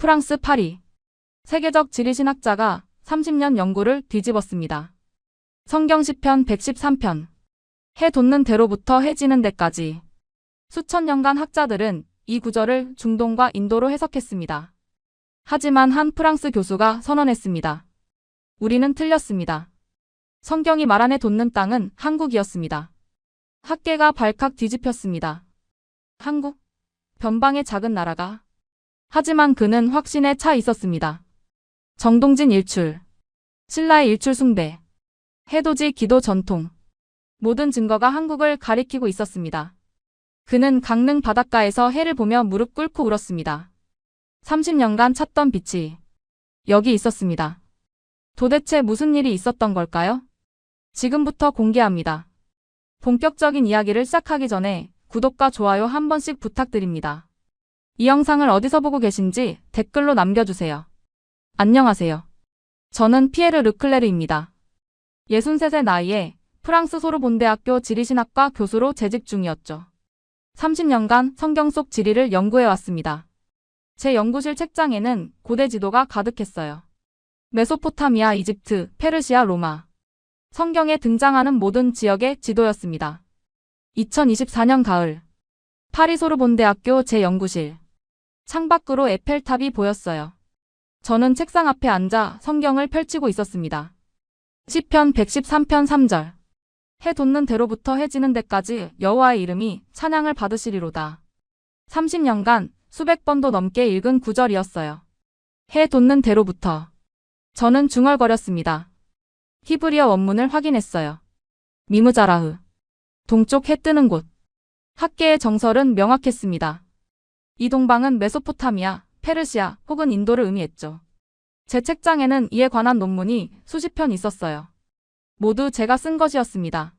프랑스 파리. 세계적 지리신학자가 30년 연구를 뒤집었습니다. 성경 시편 113편. 해 돋는 대로부터 해 지는 데까지. 수천 년간 학자들은 이 구절을 중동과 인도로 해석했습니다. 하지만 한 프랑스 교수가 선언했습니다. 우리는 틀렸습니다. 성경이 말한 해 돋는 땅은 한국이었습니다. 학계가 발칵 뒤집혔습니다. 한국? 변방의 작은 나라가. 하지만 그는 확신에 차 있었습니다. 정동진 일출. 신라의 일출 숭배. 해돋이 기도 전통. 모든 증거가 한국을 가리키고 있었습니다. 그는 강릉 바닷가에서 해를 보며 무릎 꿇고 울었습니다. 30년간 찾던 빛이 여기 있었습니다. 도대체 무슨 일이 있었던 걸까요? 지금부터 공개합니다. 본격적인 이야기를 시작하기 전에 구독과 좋아요 한 번씩 부탁드립니다. 이 영상을 어디서 보고 계신지 댓글로 남겨주세요. 안녕하세요. 저는 피에르 르클레르입니다. 63세 나이에 프랑스 소르본대학교 지리신학과 교수로 재직 중이었죠. 30년간 성경 속 지리를 연구해왔습니다. 제 연구실 책장에는 고대 지도가 가득했어요. 메소포타미아, 이집트, 페르시아, 로마. 성경에 등장하는 모든 지역의 지도였습니다. 2024년 가을. 파리 소르본대학교 제 연구실. 창밖으로 에펠탑이 보였어요. 저는 책상 앞에 앉아 성경을 펼치고 있었습니다. 시편 113편 3절. 해 돋는 대로부터 해 지는 데까지 여호와의 이름이 찬양을 받으시리로다. 30년간 수백 번도 넘게 읽은 구절이었어요. 해 돋는 대로부터. 저는 중얼거렸습니다. 히브리어 원문을 확인했어요. 미무자라흐. 동쪽 해 뜨는 곳. 학계의 정설은 명확했습니다. 이 동방은 메소포타미아, 페르시아 혹은 인도를 의미했죠. 제 책장에는 이에 관한 논문이 수십 편 있었어요. 모두 제가 쓴 것이었습니다.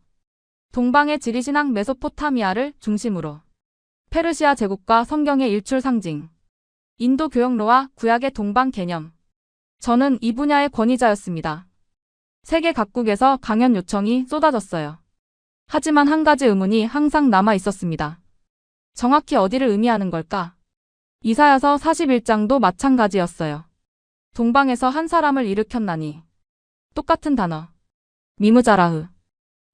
동방의 지리신학 메소포타미아를 중심으로. 페르시아 제국과 성경의 일출 상징. 인도 교역로와 구약의 동방 개념. 저는 이 분야의 권위자였습니다. 세계 각국에서 강연 요청이 쏟아졌어요. 하지만 한 가지 의문이 항상 남아 있었습니다. 정확히 어디를 의미하는 걸까? 이사야서 41장도 마찬가지였어요. 동방에서 한 사람을 일으켰나니. 똑같은 단어. 미무자라흐.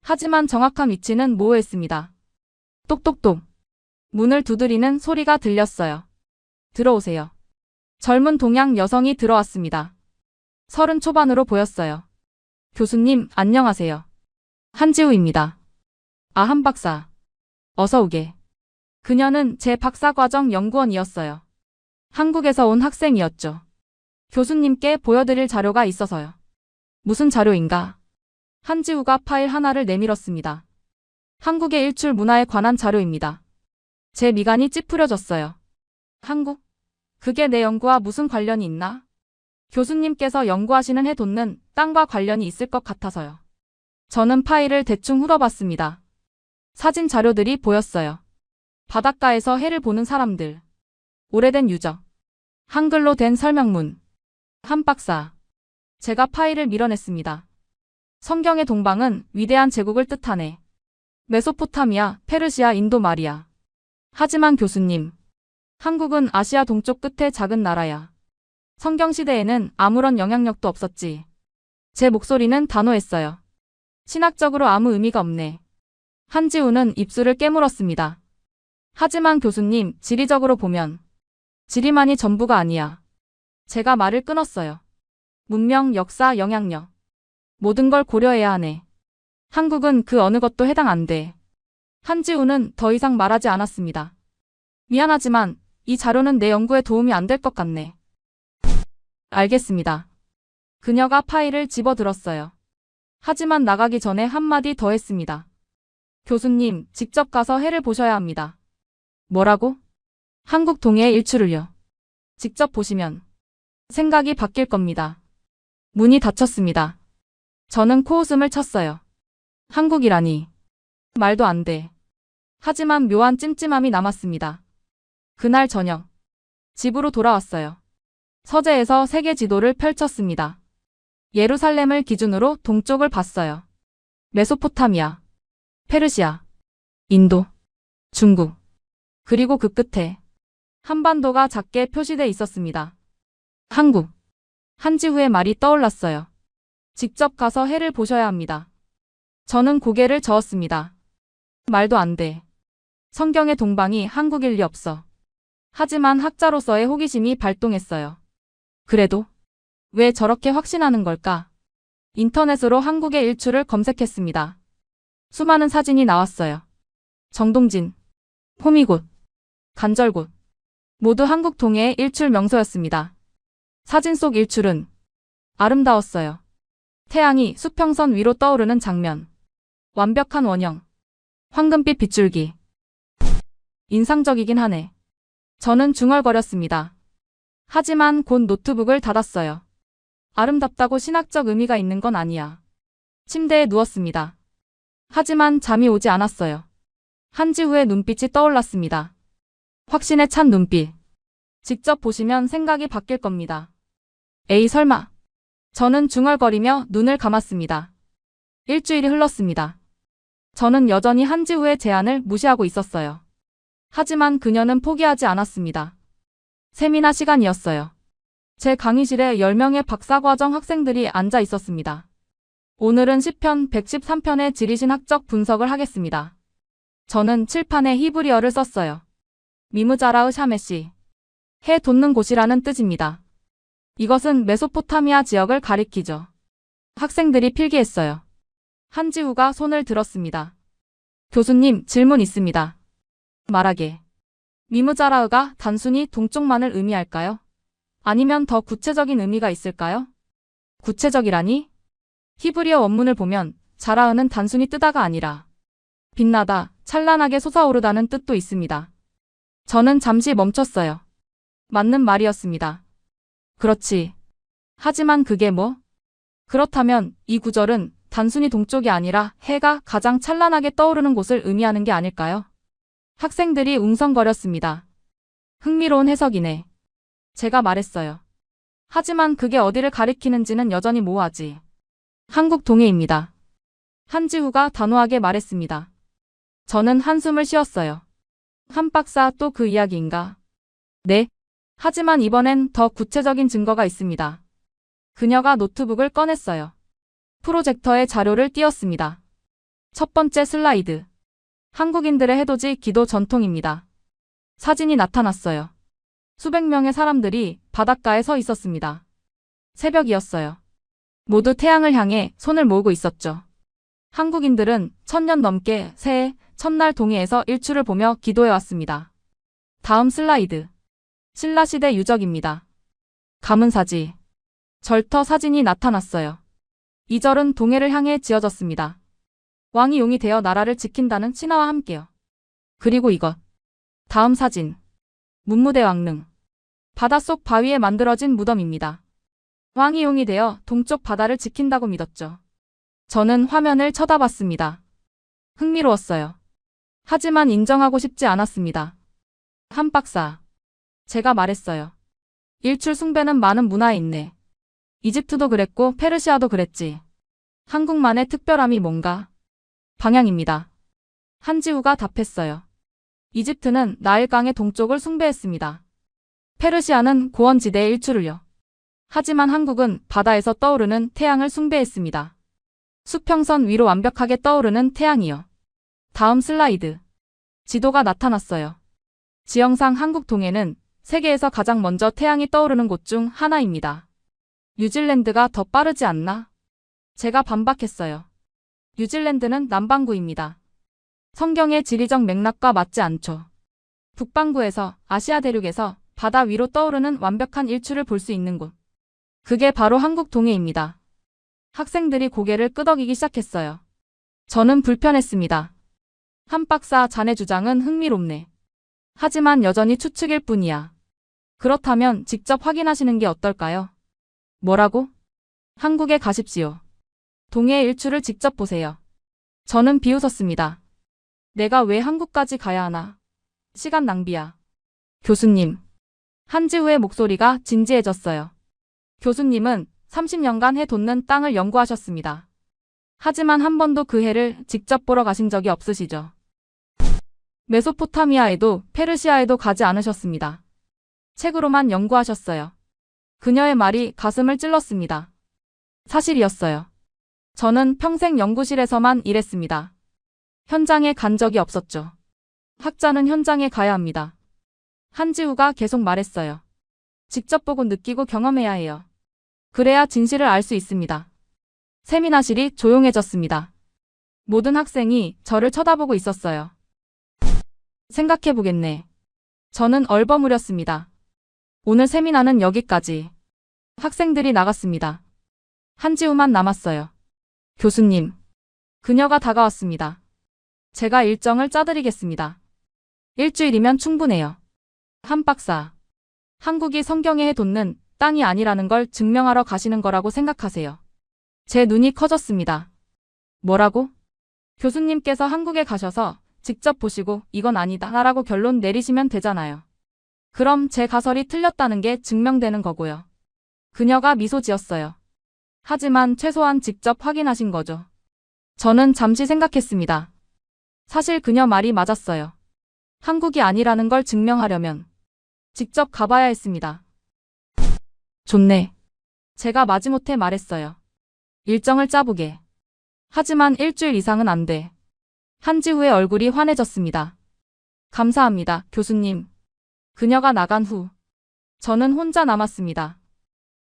하지만 정확한 위치는 모호했습니다. 똑똑똑. 문을 두드리는 소리가 들렸어요. 들어오세요. 젊은 동양 여성이 들어왔습니다. 30 초반으로 보였어요. 교수님, 안녕하세요. 한지우입니다. 아, 한 박사. 어서 오게. 그녀는 제 박사과정 연구원이었어요. 한국에서 온 학생이었죠. 교수님께 보여드릴 자료가 있어서요. 무슨 자료인가? 한지우가 파일 하나를 내밀었습니다. 한국의 일출 문화에 관한 자료입니다. 제 미간이 찌푸려졌어요. 한국? 그게 내 연구와 무슨 관련이 있나? 교수님께서 연구하시는 해 돋는 땅과 관련이 있을 것 같아서요. 저는 파일을 대충 훑어봤습니다. 사진 자료들이 보였어요. 바닷가에서 해를 보는 사람들. 오래된 유적. 한글로 된 설명문. 한 박사. 제가 파일을 밀어냈습니다. 성경의 동방은 위대한 제국을 뜻하네. 메소포타미아, 페르시아, 인도 말이야. 하지만 교수님, 한국은 아시아 동쪽 끝의 작은 나라야. 성경시대에는 아무런 영향력도 없었지. 제 목소리는 단호했어요. 신학적으로 아무 의미가 없네. 한지우는 입술을 깨물었습니다. 하지만 교수님, 지리적으로 보면 지리만이 전부가 아니야. 제가 말을 끊었어요. 문명, 역사, 영향력. 모든 걸 고려해야 하네. 한국은 그 어느 것도 해당 안 돼. 한지우는 더 이상 말하지 않았습니다. 미안하지만 이 자료는 내 연구에 도움이 안 될 것 같네. 알겠습니다. 그녀가 파일을 집어들었어요. 하지만 나가기 전에 한마디 더 했습니다. 교수님, 직접 가서 해를 보셔야 합니다. 뭐라고? 한국 동해의 일출을요. 직접 보시면 생각이 바뀔 겁니다. 문이 닫혔습니다. 저는 코웃음을 쳤어요. 한국이라니. 말도 안 돼. 하지만 묘한 찜찜함이 남았습니다. 그날 저녁. 집으로 돌아왔어요. 서재에서 세계 지도를 펼쳤습니다. 예루살렘을 기준으로 동쪽을 봤어요. 메소포타미아, 페르시아, 인도, 중국. 그리고 그 끝에 한반도가 작게 표시돼 있었습니다. 한국. 한지후의 말이 떠올랐어요. 직접 가서 해를 보셔야 합니다. 저는 고개를 저었습니다. 말도 안 돼. 성경의 동방이 한국일 리 없어. 하지만 학자로서의 호기심이 발동했어요. 그래도 왜 저렇게 확신하는 걸까? 인터넷으로 한국의 일출을 검색했습니다. 수많은 사진이 나왔어요. 정동진, 호미곶, 간절곶 모두 한국 동해의 일출 명소였습니다. 사진 속 일출은 아름다웠어요. 태양이 수평선 위로 떠오르는 장면. 완벽한 원형. 황금빛 빗줄기. 인상적이긴 하네. 저는 중얼거렸습니다. 하지만 곧 노트북을 닫았어요. 아름답다고 신학적 의미가 있는 건 아니야. 침대에 누웠습니다. 하지만 잠이 오지 않았어요. 한지후의 눈빛이 떠올랐습니다. 확신에 찬 눈빛. 직접 보시면 생각이 바뀔 겁니다. 에이 설마. 저는 중얼거리며 눈을 감았습니다. 일주일이 흘렀습니다. 저는 여전히 한지후의 제안을 무시하고 있었어요. 하지만 그녀는 포기하지 않았습니다. 세미나 시간이었어요. 제 강의실에 10명의 박사과정 학생들이 앉아 있었습니다. 오늘은 시편 113편의 지리신 학적 분석을 하겠습니다. 저는 칠판에 히브리어를 썼어요. 미무자라흐 샤메시. 해 돋는 곳이라는 뜻입니다. 이것은 메소포타미아 지역을 가리키죠. 학생들이 필기했어요. 한지후가 손을 들었습니다. 교수님, 질문 있습니다. 말하게. 미무자라흐가 단순히 동쪽만을 의미할까요? 아니면 더 구체적인 의미가 있을까요? 구체적이라니? 히브리어 원문을 보면 자라흐는 단순히 뜨다가 아니라 빛나다, 찬란하게 솟아오르다는 뜻도 있습니다. 저는 잠시 멈췄어요. 맞는 말이었습니다. 그렇지. 하지만 그게 뭐? 그렇다면 이 구절은 단순히 동쪽이 아니라 해가 가장 찬란하게 떠오르는 곳을 의미하는 게 아닐까요? 학생들이 웅성거렸습니다. 흥미로운 해석이네. 제가 말했어요. 하지만 그게 어디를 가리키는지는 여전히 모호하지. 한국 동해입니다. 한지후가 단호하게 말했습니다. 저는 한숨을 쉬었어요. 한 박사 또 그 이야기인가? 네. 하지만 이번엔 더 구체적인 증거가 있습니다. 그녀가 노트북을 꺼냈어요. 프로젝터에 자료를 띄웠습니다. 첫 번째 슬라이드. 한국인들의 해돋이 기도 전통입니다. 사진이 나타났어요. 수백 명의 사람들이 바닷가에 서 있었습니다. 새벽이었어요. 모두 태양을 향해 손을 모으고 있었죠. 한국인들은 1000년 넘게 새해 첫날 동해에서 일출을 보며 기도해왔습니다. 다음 슬라이드. 신라시대 유적입니다. 가문사지. 절터 사진이 나타났어요. 이 절은 동해를 향해 지어졌습니다. 왕이 용이 되어 나라를 지킨다는 신화와 함께요. 그리고 이것. 다음 사진. 문무대 왕릉. 바닷속 바위에 만들어진 무덤입니다. 왕이 용이 되어 동쪽 바다를 지킨다고 믿었죠. 저는 화면을 쳐다봤습니다. 흥미로웠어요. 하지만 인정하고 싶지 않았습니다. 한 박사. 제가 말했어요. 일출 숭배는 많은 문화에 있네. 이집트도 그랬고 페르시아도 그랬지. 한국만의 특별함이 뭔가? 방향입니다. 한지후가 답했어요. 이집트는 나일강의 동쪽을 숭배했습니다. 페르시아는 고원지대의 일출을요. 하지만 한국은 바다에서 떠오르는 태양을 숭배했습니다. 수평선 위로 완벽하게 떠오르는 태양이요. 다음 슬라이드. 지도가 나타났어요. 지형상 한국 동해는 세계에서 가장 먼저 태양이 떠오르는 곳 중 하나입니다. 뉴질랜드가 더 빠르지 않나? 제가 반박했어요. 뉴질랜드는 남반구입니다. 성경의 지리적 맥락과 맞지 않죠. 북반구에서 아시아 대륙에서 바다 위로 떠오르는 완벽한 일출을 볼 수 있는 곳. 그게 바로 한국 동해입니다. 학생들이 고개를 끄덕이기 시작했어요. 저는 불편했습니다. 한 박사 자네 주장은 흥미롭네. 하지만 여전히 추측일 뿐이야. 그렇다면 직접 확인하시는 게 어떨까요? 뭐라고? 한국에 가십시오. 동해의 일출을 직접 보세요. 저는 비웃었습니다. 내가 왜 한국까지 가야 하나? 시간 낭비야. 교수님. 한지후의 목소리가 진지해졌어요. 교수님은 30년간 해 돋는 땅을 연구하셨습니다. 하지만 한 번도 그 해를 직접 보러 가신 적이 없으시죠? 메소포타미아에도 페르시아에도 가지 않으셨습니다. 책으로만 연구하셨어요. 그녀의 말이 가슴을 찔렀습니다. 사실이었어요. 저는 평생 연구실에서만 일했습니다. 현장에 간 적이 없었죠. 학자는 현장에 가야 합니다. 한지우가 계속 말했어요. 직접 보고 느끼고 경험해야 해요. 그래야 진실을 알 수 있습니다. 세미나실이 조용해졌습니다. 모든 학생이 저를 쳐다보고 있었어요. 생각해보겠네. 저는 얼버무렸습니다. 오늘 세미나는 여기까지. 학생들이 나갔습니다. 한지우만 남았어요. 교수님. 그녀가 다가왔습니다. 제가 일정을 짜드리겠습니다. 일주일이면 충분해요. 한 박사. 한국이 성경에 해돋는 땅이 아니라는 걸 증명하러 가시는 거라고 생각하세요. 제 눈이 커졌습니다. 뭐라고? 교수님께서 한국에 가셔서 직접 보시고 이건 아니다 라고 결론 내리시면 되잖아요. 그럼 제 가설이 틀렸다는 게 증명되는 거고요. 그녀가 미소 지었어요. 하지만 최소한 직접 확인하신 거죠. 저는 잠시 생각했습니다. 사실 그녀 말이 맞았어요. 한국이 아니라는 걸 증명하려면 직접 가봐야 했습니다. 좋네. 제가 마지못해 말했어요. 일정을 짜보게. 하지만 일주일 이상은 안 돼. 한지우의 얼굴이 환해졌습니다. 감사합니다, 교수님. 그녀가 나간 후 저는 혼자 남았습니다.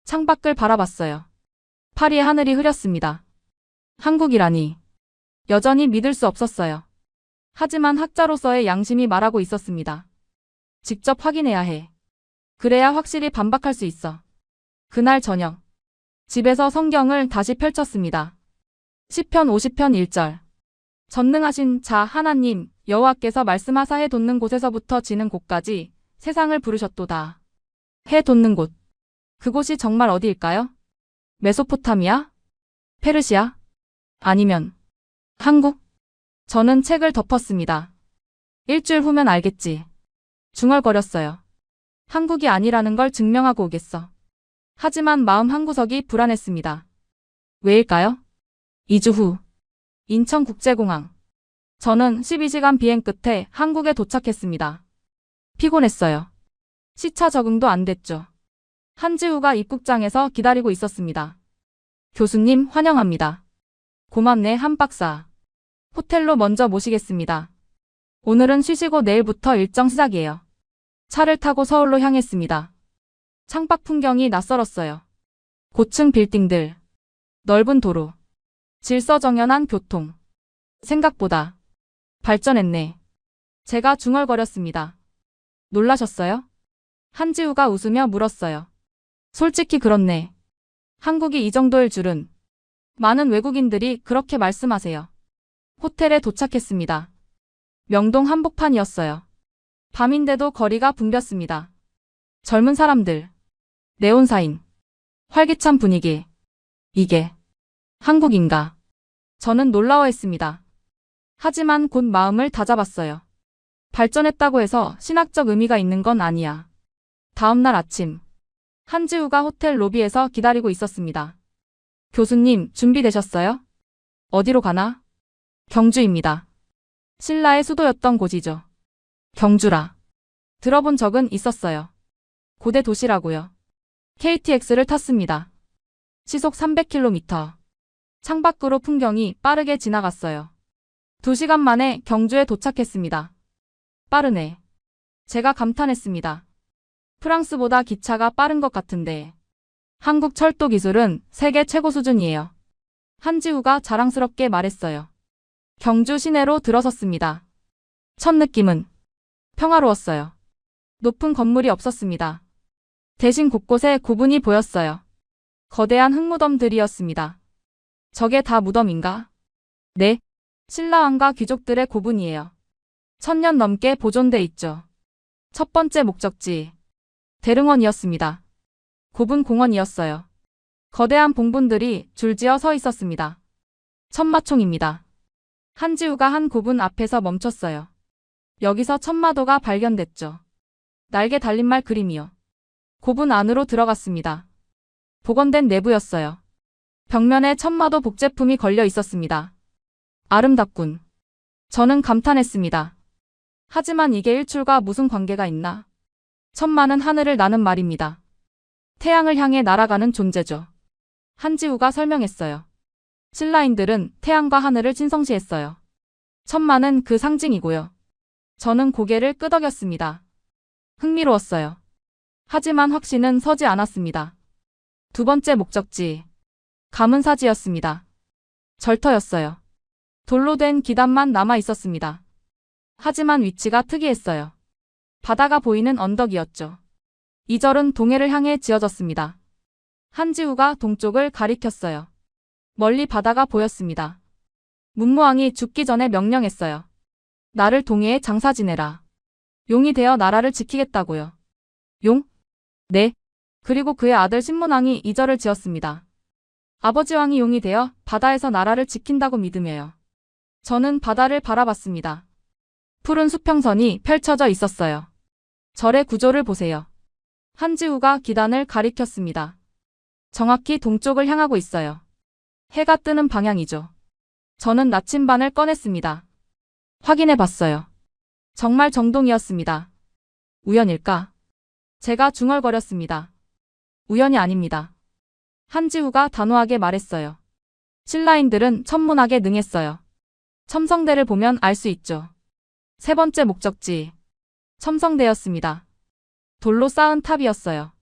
창밖을 바라봤어요. 파리의 하늘이 흐렸습니다. 한국이라니. 여전히 믿을 수 없었어요. 하지만 학자로서의 양심이 말하고 있었습니다. 직접 확인해야 해. 그래야 확실히 반박할 수 있어. 그날 저녁. 집에서 성경을 다시 펼쳤습니다. 시편 50편 1절. 전능하신 자 하나님 여호와께서 말씀하사 해 돋는 곳에서부터 지는 곳까지 세상을 부르셨도다. 해 돋는 곳. 그곳이 정말 어디일까요? 메소포타미아? 페르시아? 아니면 한국? 저는 책을 덮었습니다. 일주일 후면 알겠지. 중얼거렸어요. 한국이 아니라는 걸 증명하고 오겠어. 하지만 마음 한구석이 불안했습니다. 왜일까요? 2주 후. 인천국제공항. 저는 12시간 비행 끝에 한국에 도착했습니다. 피곤했어요. 시차 적응도 안 됐죠. 한지우가 입국장에서 기다리고 있었습니다. 교수님 환영합니다. 고맙네 한 박사. 호텔로 먼저 모시겠습니다. 오늘은 쉬시고 내일부터 일정 시작이에요. 차를 타고 서울로 향했습니다. 창밖 풍경이 낯설었어요. 고층 빌딩들, 넓은 도로, 질서정연한 교통. 생각보다 발전했네. 제가 중얼거렸습니다. 놀라셨어요? 한지우가 웃으며 물었어요. 솔직히 그렇네. 한국이 이 정도일 줄은. 많은 외국인들이 그렇게 말씀하세요. 호텔에 도착했습니다. 명동 한복판이었어요. 밤인데도 거리가 붐볐습니다. 젊은 사람들, 네온사인, 활기찬 분위기. 이게 한국인가? 저는 놀라워했습니다. 하지만 곧 마음을 다잡았어요. 발전했다고 해서 신학적 의미가 있는 건 아니야. 다음 날 아침, 한지우가 호텔 로비에서 기다리고 있었습니다. 교수님, 준비되셨어요? 어디로 가나? 경주입니다. 신라의 수도였던 곳이죠. 경주라. 들어본 적은 있었어요. 고대 도시라고요. KTX를 탔습니다. 시속 300km. 창밖으로 풍경이 빠르게 지나갔어요. 2시간 만에 경주에 도착했습니다. 빠르네. 제가 감탄했습니다. 프랑스보다 기차가 빠른 것 같은데. 한국 철도 기술은 세계 최고 수준이에요. 한지우가 자랑스럽게 말했어요. 경주 시내로 들어섰습니다. 첫 느낌은 평화로웠어요. 높은 건물이 없었습니다. 대신 곳곳에 고분이 보였어요. 거대한 흙무덤들이었습니다. 저게 다 무덤인가? 네. 신라왕과 귀족들의 고분이에요. 1000년 넘게 보존돼 있죠. 첫 번째 목적지. 대릉원이었습니다. 고분 공원이었어요. 거대한 봉분들이 줄지어 서 있었습니다. 천마총입니다. 한지우가 한 고분 앞에서 멈췄어요. 여기서 천마도가 발견됐죠. 날개 달린 말 그림이요. 고분 안으로 들어갔습니다. 복원된 내부였어요. 벽면에 천마도 복제품이 걸려 있었습니다. 아름답군. 저는 감탄했습니다. 하지만 이게 일출과 무슨 관계가 있나? 천마는 하늘을 나는 말입니다. 태양을 향해 날아가는 존재죠. 한지우가 설명했어요. 신라인들은 태양과 하늘을 신성시했어요. 천마는 그 상징이고요. 저는 고개를 끄덕였습니다. 흥미로웠어요. 하지만 확신은 서지 않았습니다. 두 번째 목적지. 가문사지였습니다. 절터였어요. 돌로 된 기단만 남아 있었습니다. 하지만 위치가 특이했어요. 바다가 보이는 언덕이었죠. 이 절은 동해를 향해 지어졌습니다. 한지우가 동쪽을 가리켰어요. 멀리 바다가 보였습니다. 문무왕이 죽기 전에 명령했어요. 나를 동해에 장사 지내라. 용이 되어 나라를 지키겠다고요. 용? 네. 그리고 그의 아들 신문왕이 이 절을 지었습니다. 아버지 왕이 용이 되어 바다에서 나라를 지킨다고 믿으며요. 저는 바다를 바라봤습니다. 푸른 수평선이 펼쳐져 있었어요. 절의 구조를 보세요. 한지우가 기단을 가리켰습니다. 정확히 동쪽을 향하고 있어요. 해가 뜨는 방향이죠. 저는 나침반을 꺼냈습니다. 확인해 봤어요. 정말 정동이었습니다. 우연일까? 제가 중얼거렸습니다. 우연이 아닙니다. 한지우가 단호하게 말했어요. 신라인들은 천문학에 능했어요. 첨성대를 보면 알 수 있죠. 세 번째 목적지. 첨성대였습니다. 돌로 쌓은 탑이었어요.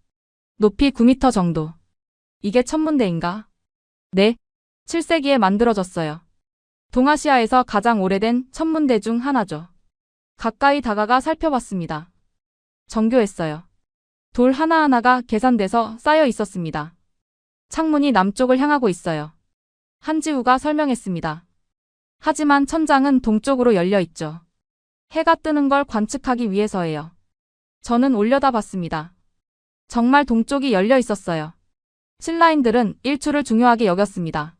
높이 9m 정도. 이게 천문대인가? 네. 7세기에 만들어졌어요. 동아시아에서 가장 오래된 천문대 중 하나죠. 가까이 다가가 살펴봤습니다. 정교했어요. 돌 하나하나가 계산돼서 쌓여 있었습니다. 창문이 남쪽을 향하고 있어요. 한지우가 설명했습니다. 하지만 천장은 동쪽으로 열려 있죠. 해가 뜨는 걸 관측하기 위해서예요. 저는 올려다봤습니다. 정말 동쪽이 열려 있었어요. 신라인들은 일출을 중요하게 여겼습니다.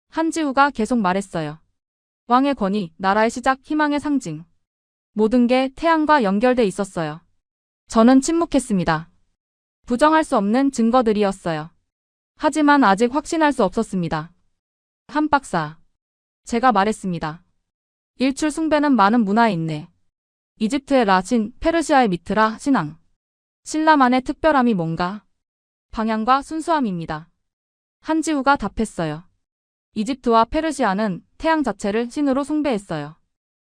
한지우가 계속 말했어요. 왕의 권위, 나라의 시작, 희망의 상징. 모든 게 태양과 연결돼 있었어요. 저는 침묵했습니다. 부정할 수 없는 증거들이었어요. 하지만 아직 확신할 수 없었습니다. 한 박사. 제가 말했습니다. 일출 숭배는 많은 문화에 있네. 이집트의 라신, 페르시아의 미트라, 신앙. 신라만의 특별함이 뭔가? 방향과 순수함입니다. 한지우가 답했어요. 이집트와 페르시아는 태양 자체를 신으로 숭배했어요.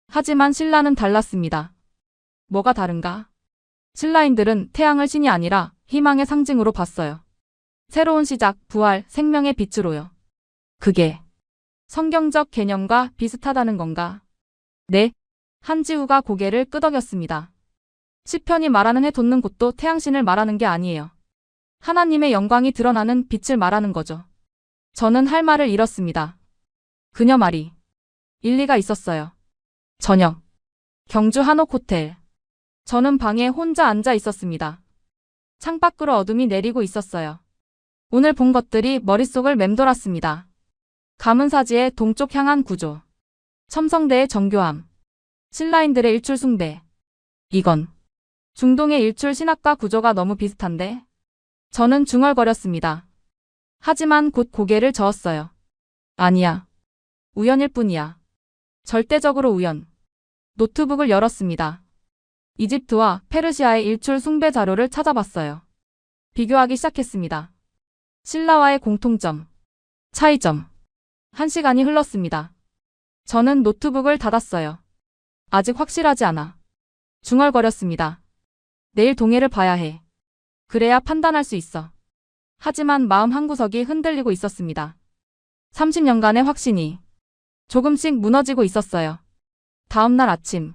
하지만 신라는 달랐습니다. 뭐가 다른가? 신라인들은 태양을 신이 아니라 희망의 상징으로 봤어요. 새로운 시작, 부활, 생명의 빛으로요. 그게 성경적 개념과 비슷하다는 건가? 네. 한지우가 고개를 끄덕였습니다. 시편이 말하는 해 돋는 곳도 태양신을 말하는 게 아니에요. 하나님의 영광이 드러나는 빛을 말하는 거죠. 저는 할 말을 잃었습니다. 그녀 말이 일리가 있었어요. 저녁. 경주 한옥 호텔. 저는 방에 혼자 앉아 있었습니다. 창밖으로 어둠이 내리고 있었어요. 오늘 본 것들이 머릿속을 맴돌았습니다. 가문사지의 동쪽 향한 구조. 첨성대의 정교함. 신라인들의 일출 숭배. 이건 중동의 일출 신학과 구조가 너무 비슷한데? 저는 중얼거렸습니다. 하지만 곧 고개를 저었어요. 아니야. 우연일 뿐이야. 절대적으로 우연. 노트북을 열었습니다. 이집트와 페르시아의 일출 숭배 자료를 찾아봤어요. 비교하기 시작했습니다. 신라와의 공통점, 차이점. 1시간이 흘렀습니다. 저는 노트북을 닫았어요. 아직 확실하지 않아. 중얼거렸습니다. 내일 동해를 봐야 해. 그래야 판단할 수 있어. 하지만 마음 한구석이 흔들리고 있었습니다. 30년간의 확신이 조금씩 무너지고 있었어요. 다음 날 아침.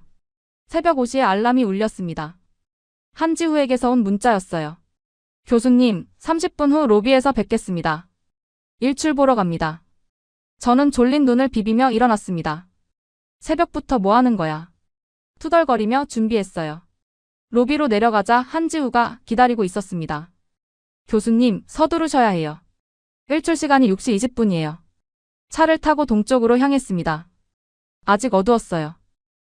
새벽 5시에 알람이 울렸습니다. 한지우에게서 온 문자였어요. 교수님, 30분 후 로비에서 뵙겠습니다. 일출 보러 갑니다. 저는 졸린 눈을 비비며 일어났습니다. 새벽부터 뭐 하는 거야? 투덜거리며 준비했어요. 로비로 내려가자 한지우가 기다리고 있었습니다. 교수님, 서두르셔야 해요. 일출 시간이 6시 20분이에요. 차를 타고 동쪽으로 향했습니다. 아직 어두웠어요.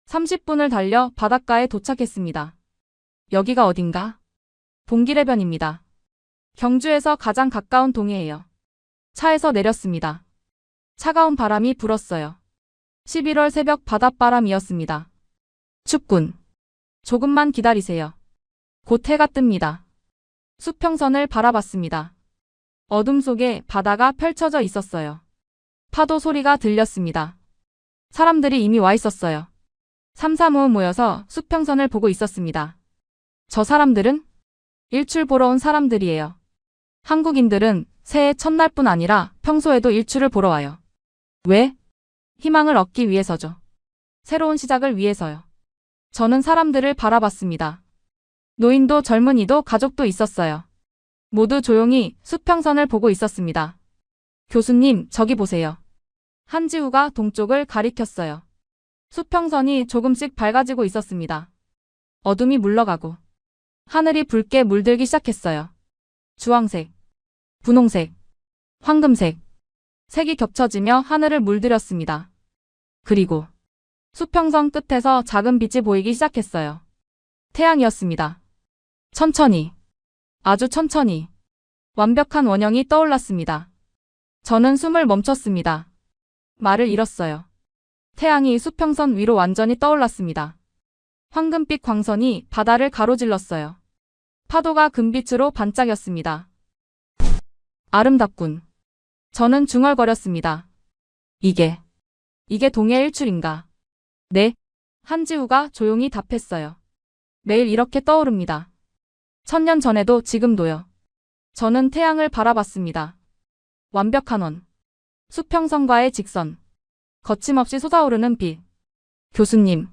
30분을 달려 바닷가에 도착했습니다. 여기가 어딘가? 봉기래변입니다. 경주에서 가장 가까운 동해예요. 차에서 내렸습니다. 차가운 바람이 불었어요. 11월 새벽 바닷바람이었습니다. 춥군. 조금만 기다리세요. 곧 해가 뜹니다. 수평선을 바라봤습니다. 어둠 속에 바다가 펼쳐져 있었어요. 파도 소리가 들렸습니다. 사람들이 이미 와 있었어요. 삼삼오오 모여서 수평선을 보고 있었습니다. 저 사람들은 일출 보러 온 사람들이에요. 한국인들은 새해 첫날뿐 아니라 평소에도 일출을 보러 와요. 왜? 희망을 얻기 위해서죠. 새로운 시작을 위해서요. 저는 사람들을 바라봤습니다. 노인도 젊은이도 가족도 있었어요. 모두 조용히 수평선을 보고 있었습니다. 교수님, 저기 보세요. 한지우가 동쪽을 가리켰어요. 수평선이 조금씩 밝아지고 있었습니다. 어둠이 물러가고 하늘이 붉게 물들기 시작했어요. 주황색, 분홍색, 황금색, 색이 겹쳐지며 하늘을 물들였습니다. 그리고 수평선 끝에서 작은 빛이 보이기 시작했어요. 태양이었습니다. 천천히, 아주 천천히, 완벽한 원형이 떠올랐습니다. 저는 숨을 멈췄습니다. 말을 잃었어요. 태양이 수평선 위로 완전히 떠올랐습니다. 황금빛 광선이 바다를 가로질렀어요. 파도가 금빛으로 반짝였습니다. 아름답군. 저는 중얼거렸습니다. 이게 동해 일출인가? 네. 한지우가 조용히 답했어요. 매일 이렇게 떠오릅니다. 1000년 전에도 지금도요. 저는 태양을 바라봤습니다. 완벽한 원. 수평선과의 직선. 거침없이 솟아오르는 빛. 교수님.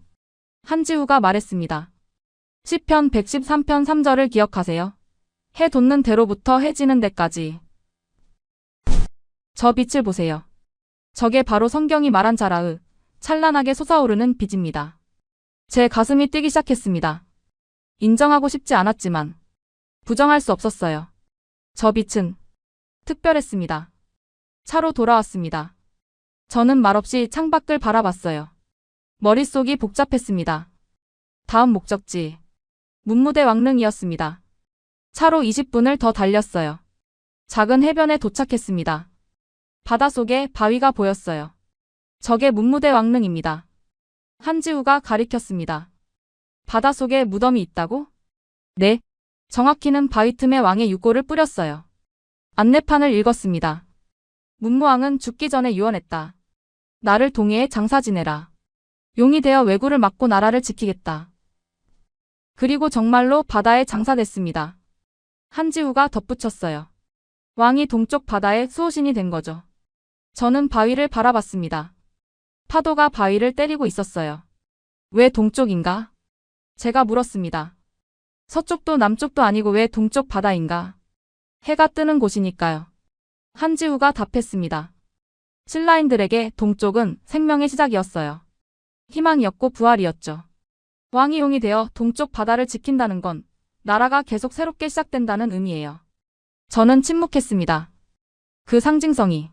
한지우가 말했습니다. 시편 113편 3절을 기억하세요. 해 돋는 대로부터 해 지는 데까지. 저 빛을 보세요. 저게 바로 성경이 말한 자라의 찬란하게 솟아오르는 빛입니다. 제 가슴이 뛰기 시작했습니다. 인정하고 싶지 않았지만 부정할 수 없었어요. 저 빛은 특별했습니다. 차로 돌아왔습니다. 저는 말없이 창밖을 바라봤어요. 머릿속이 복잡했습니다. 다음 목적지. 문무대 왕릉이었습니다. 차로 20분을 더 달렸어요. 작은 해변에 도착했습니다. 바닷속에 바위가 보였어요. 저게 문무대 왕릉입니다. 한지우가 가리켰습니다. 바닷속에 무덤이 있다고? 네. 정확히는 바위 틈에 왕의 유골을 뿌렸어요. 안내판을 읽었습니다. 문무왕은 죽기 전에 유언했다. 나를 동해에 장사 지내라. 용이 되어 왜구를 막고 나라를 지키겠다. 그리고 정말로 바다에 장사됐습니다. 한지우가 덧붙였어요. 왕이 동쪽 바다의 수호신이 된 거죠. 저는 바위를 바라봤습니다. 파도가 바위를 때리고 있었어요. 왜 동쪽인가? 제가 물었습니다. 서쪽도 남쪽도 아니고 왜 동쪽 바다인가? 해가 뜨는 곳이니까요. 한지우가 답했습니다. 신라인들에게 동쪽은 생명의 시작이었어요. 희망이었고 부활이었죠. 왕이 용이 되어 동쪽 바다를 지킨다는 건 나라가 계속 새롭게 시작된다는 의미예요. 저는 침묵했습니다. 그 상징성이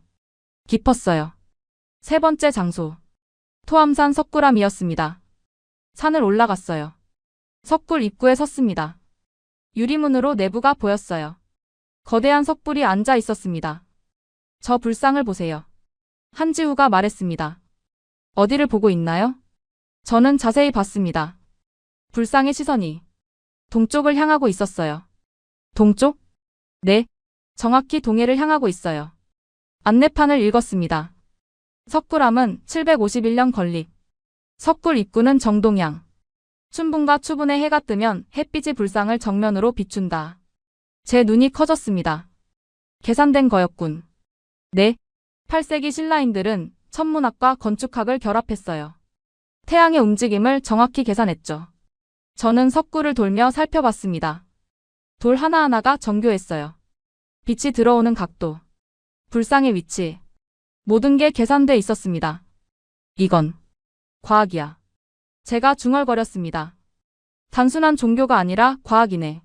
깊었어요. 세 번째 장소. 토암산 석굴암이었습니다. 산을 올라갔어요. 석굴 입구에 섰습니다. 유리문으로 내부가 보였어요. 거대한 석불이 앉아 있었습니다. 저 불상을 보세요. 한지우가 말했습니다. 어디를 보고 있나요? 저는 자세히 봤습니다. 불상의 시선이 동쪽을 향하고 있었어요. 동쪽? 네. 정확히 동해를 향하고 있어요. 안내판을 읽었습니다. 석굴암은 751년 건립. 석굴 입구는 정동향. 춘분과 추분에 해가 뜨면 햇빛이 불상을 정면으로 비춘다. 제 눈이 커졌습니다. 계산된 거였군. 네. 8세기 신라인들은 천문학과 건축학을 결합했어요. 태양의 움직임을 정확히 계산했죠. 저는 석굴을 돌며 살펴봤습니다. 돌 하나하나가 정교했어요. 빛이 들어오는 각도, 불상의 위치, 모든 게 계산돼 있었습니다. 이건 과학이야. 제가 중얼거렸습니다. 단순한 종교가 아니라 과학이네.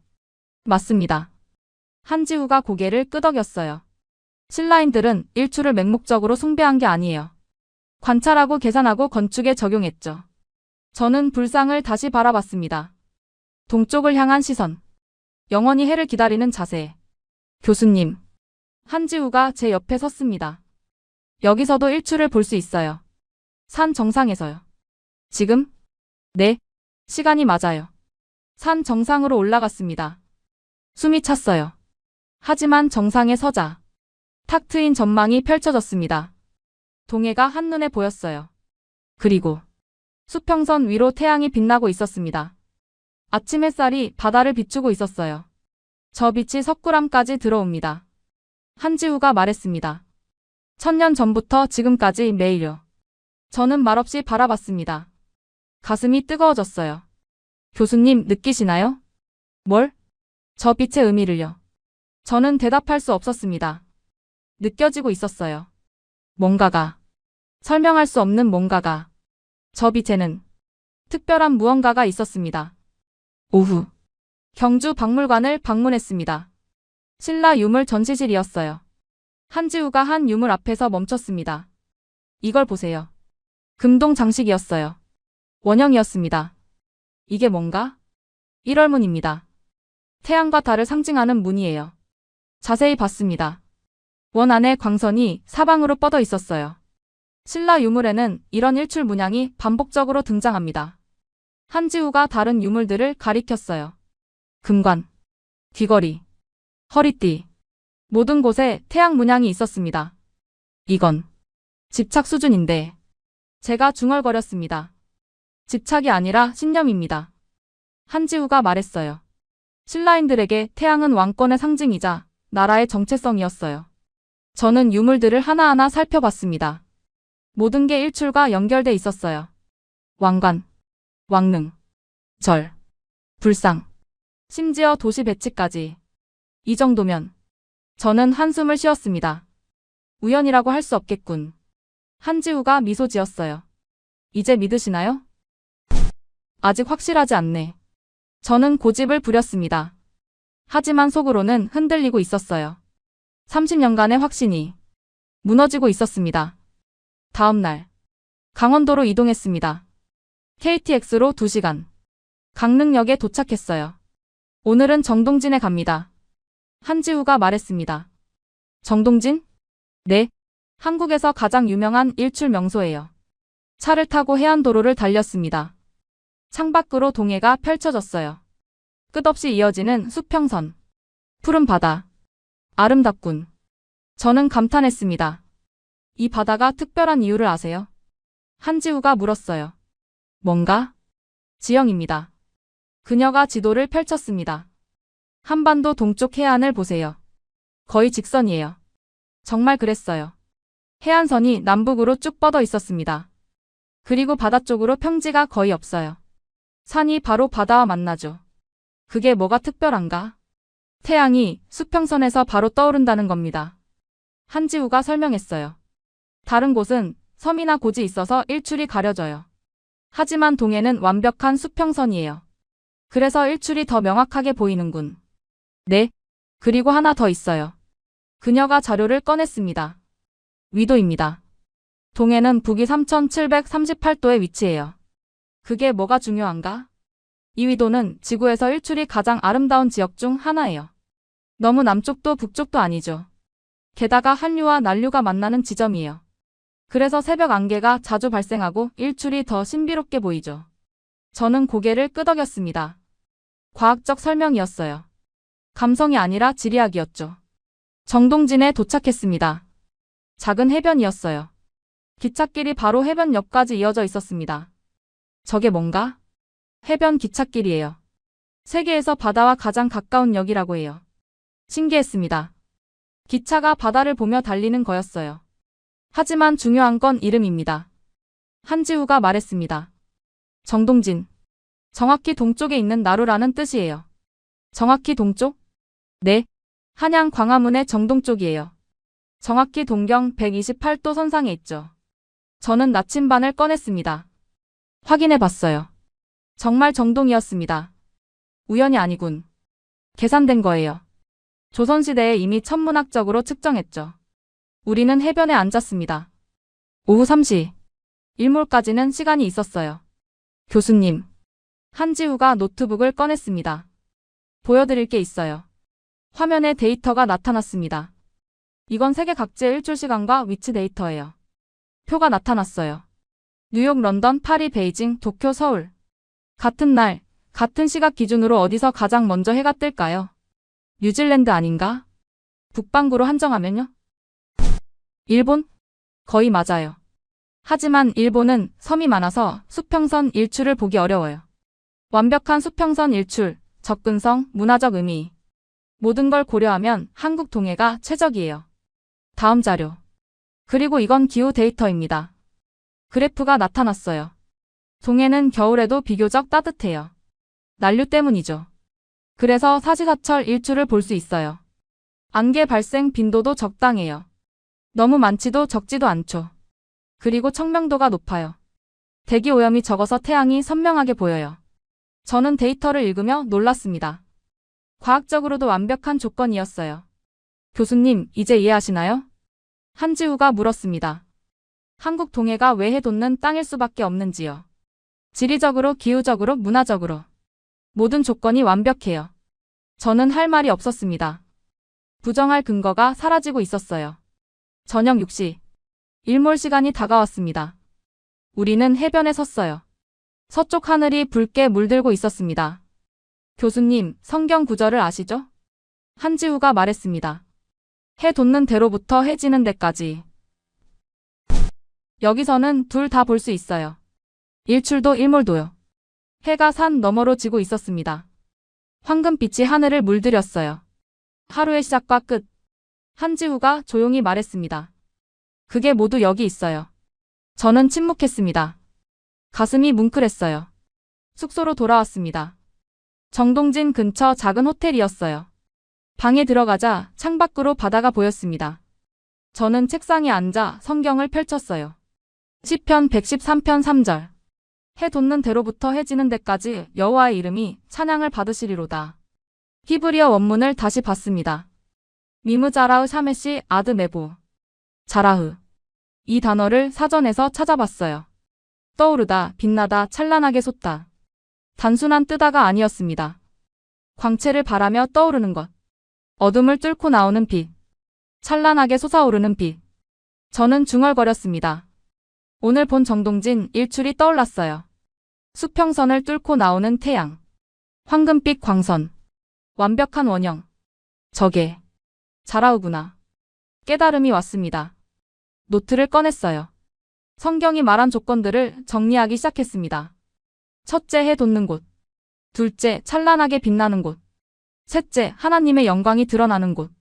맞습니다. 한지우가 고개를 끄덕였어요. 신라인들은 일출을 맹목적으로 숭배한 게 아니에요. 관찰하고 계산하고 건축에 적용했죠. 저는 불상을 다시 바라봤습니다. 동쪽을 향한 시선. 영원히 해를 기다리는 자세. 교수님. 한지우가 제 옆에 섰습니다. 여기서도 일출을 볼 수 있어요. 산 정상에서요. 지금? 네. 시간이 맞아요. 산 정상으로 올라갔습니다. 숨이 찼어요. 하지만 정상에 서자 탁 트인 전망이 펼쳐졌습니다. 동해가 한눈에 보였어요. 그리고 수평선 위로 태양이 빛나고 있었습니다. 아침 햇살이 바다를 비추고 있었어요. 저 빛이 석굴암까지 들어옵니다. 한지우가 말했습니다. 1000년 전부터 지금까지 매일요. 저는 말없이 바라봤습니다. 가슴이 뜨거워졌어요. 교수님 느끼시나요? 뭘? 저 빛의 의미를요. 저는 대답할 수 없었습니다. 느껴지고 있었어요. 뭔가가. 설명할 수 없는 뭔가가. 저 빛에는 특별한 무언가가 있었습니다. 오후. 경주 박물관을 방문했습니다. 신라 유물 전시실이었어요. 한지우가 한 유물 앞에서 멈췄습니다. 이걸 보세요. 금동 장식이었어요. 원형이었습니다. 이게 뭔가? 일월문입니다. 태양과 달을 상징하는 문이에요. 자세히 봤습니다. 원 안에 광선이 사방으로 뻗어 있었어요. 신라 유물에는 이런 일출 문양이 반복적으로 등장합니다. 한지우가 다른 유물들을 가리켰어요. 금관, 귀걸이, 허리띠, 모든 곳에 태양 문양이 있었습니다. 이건 집착 수준인데 제가 중얼거렸습니다. 집착이 아니라 신념입니다. 한지우가 말했어요. 신라인들에게 태양은 왕권의 상징이자 나라의 정체성이었어요. 저는 유물들을 하나하나 살펴봤습니다. 모든 게 일출과 연결돼 있었어요. 왕관, 왕릉, 절, 불상, 심지어 도시 배치까지. 이 정도면 저는 한숨을 쉬었습니다. 우연이라고 할 수 없겠군. 한지우가 미소 지었어요. 이제 믿으시나요? 아직 확실하지 않네. 저는 고집을 부렸습니다. 하지만 속으로는 흔들리고 있었어요. 30년간의 확신이 무너지고 있었습니다. 다음 날 강원도로 이동했습니다. KTX로 2시간. 강릉역에 도착했어요. 오늘은 정동진에 갑니다. 한지우가 말했습니다. 정동진? 네. 한국에서 가장 유명한 일출 명소예요. 차를 타고 해안도로를 달렸습니다. 창밖으로 동해가 펼쳐졌어요. 끝없이 이어지는 수평선. 푸른 바다. 아름답군. 저는 감탄했습니다. 이 바다가 특별한 이유를 아세요? 한지우가 물었어요. 뭔가? 지형입니다. 그녀가 지도를 펼쳤습니다. 한반도 동쪽 해안을 보세요. 거의 직선이에요. 정말 그랬어요. 해안선이 남북으로 쭉 뻗어 있었습니다. 그리고 바다 쪽으로 평지가 거의 없어요. 산이 바로 바다와 만나죠. 그게 뭐가 특별한가? 태양이 수평선에서 바로 떠오른다는 겁니다. 한지우가 설명했어요. 다른 곳은 섬이나 고지 있어서 일출이 가려져요. 하지만 동해는 완벽한 수평선이에요. 그래서 일출이 더 명확하게 보이는군. 네. 그리고 하나 더 있어요. 그녀가 자료를 꺼냈습니다. 위도입니다. 동해는 북위 3738도에 위치해요. 그게 뭐가 중요한가? 이 위도는 지구에서 일출이 가장 아름다운 지역 중 하나예요. 너무 남쪽도 북쪽도 아니죠. 게다가 한류와 난류가 만나는 지점이에요. 그래서 새벽 안개가 자주 발생하고 일출이 더 신비롭게 보이죠. 저는 고개를 끄덕였습니다. 과학적 설명이었어요. 감성이 아니라 지리학이었죠. 정동진에 도착했습니다. 작은 해변이었어요. 기찻길이 바로 해변 옆까지 이어져 있었습니다. 저게 뭔가? 해변 기찻길이에요. 세계에서 바다와 가장 가까운 역이라고 해요. 신기했습니다. 기차가 바다를 보며 달리는 거였어요. 하지만 중요한 건 이름입니다. 한지우가 말했습니다. 정동진. 정확히 동쪽에 있는 나루라는 뜻이에요. 정확히 동쪽? 네. 한양 광화문의 정동쪽이에요. 정확히 동경 128도 선상에 있죠. 저는 나침반을 꺼냈습니다. 확인해 봤어요. 정말 정동이었습니다. 우연이 아니군. 계산된 거예요. 조선시대에 이미 천문학적으로 측정했죠. 우리는 해변에 앉았습니다. 오후 3시. 일몰까지는 시간이 있었어요. 교수님. 한지우가 노트북을 꺼냈습니다. 보여드릴 게 있어요. 화면에 데이터가 나타났습니다. 이건 세계 각지의 일출 시간과 위치 데이터예요. 표가 나타났어요. 뉴욕, 런던, 파리, 베이징, 도쿄, 서울. 같은 날, 같은 시각 기준으로 어디서 가장 먼저 해가 뜰까요? 뉴질랜드 아닌가? 북반구로 한정하면요? 일본? 거의 맞아요. 하지만 일본은 섬이 많아서 수평선 일출을 보기 어려워요. 완벽한 수평선 일출, 접근성, 문화적 의미. 모든 걸 고려하면 한국 동해가 최적이에요. 다음 자료. 그리고 이건 기후 데이터입니다. 그래프가 나타났어요. 동해는 겨울에도 비교적 따뜻해요. 난류 때문이죠. 그래서 사시사철 일출을 볼 수 있어요. 안개 발생 빈도도 적당해요. 너무 많지도 적지도 않죠. 그리고 청명도가 높아요. 대기 오염이 적어서 태양이 선명하게 보여요. 저는 데이터를 읽으며 놀랐습니다. 과학적으로도 완벽한 조건이었어요. 교수님, 이제 이해하시나요? 한지우가 물었습니다. 한국 동해가 왜 해돋는 땅일 수밖에 없는지요. 지리적으로, 기후적으로, 문화적으로. 모든 조건이 완벽해요. 저는 할 말이 없었습니다. 부정할 근거가 사라지고 있었어요. 저녁 6시. 일몰 시간이 다가왔습니다. 우리는 해변에 섰어요. 서쪽 하늘이 붉게 물들고 있었습니다. 교수님, 성경 구절을 아시죠? 한지우가 말했습니다. 해 돋는 대로부터 해 지는 데까지. 여기서는 둘 다 볼 수 있어요. 일출도 일몰도요. 해가 산 너머로 지고 있었습니다. 황금빛이 하늘을 물들였어요. 하루의 시작과 끝. 한지우가 조용히 말했습니다. 그게 모두 여기 있어요. 저는 침묵했습니다. 가슴이 뭉클했어요. 숙소로 돌아왔습니다. 정동진 근처 작은 호텔이었어요. 방에 들어가자 창밖으로 바다가 보였습니다. 저는 책상에 앉아 성경을 펼쳤어요. 시편 113편 3절. 해 돋는 대로부터 해 지는 데까지 여호와의 이름이 찬양을 받으시리로다. 히브리어 원문을 다시 봤습니다. 미무자라흐 샤메시 아드 메보. 자라흐. 이 단어를 사전에서 찾아봤어요. 떠오르다, 빛나다, 찬란하게 솟다. 단순한 뜨다가 아니었습니다. 광채를 바라며 떠오르는 것. 어둠을 뚫고 나오는 빛. 찬란하게 솟아오르는 빛. 저는 중얼거렸습니다. 오늘 본 정동진 일출이 떠올랐어요. 수평선을 뚫고 나오는 태양. 황금빛 광선. 완벽한 원형. 저게 자라우구나. 깨달음이 왔습니다. 노트를 꺼냈어요. 성경이 말한 조건들을 정리하기 시작했습니다. 첫째, 해 돋는 곳. 둘째, 찬란하게 빛나는 곳. 셋째, 하나님의 영광이 드러나는 곳.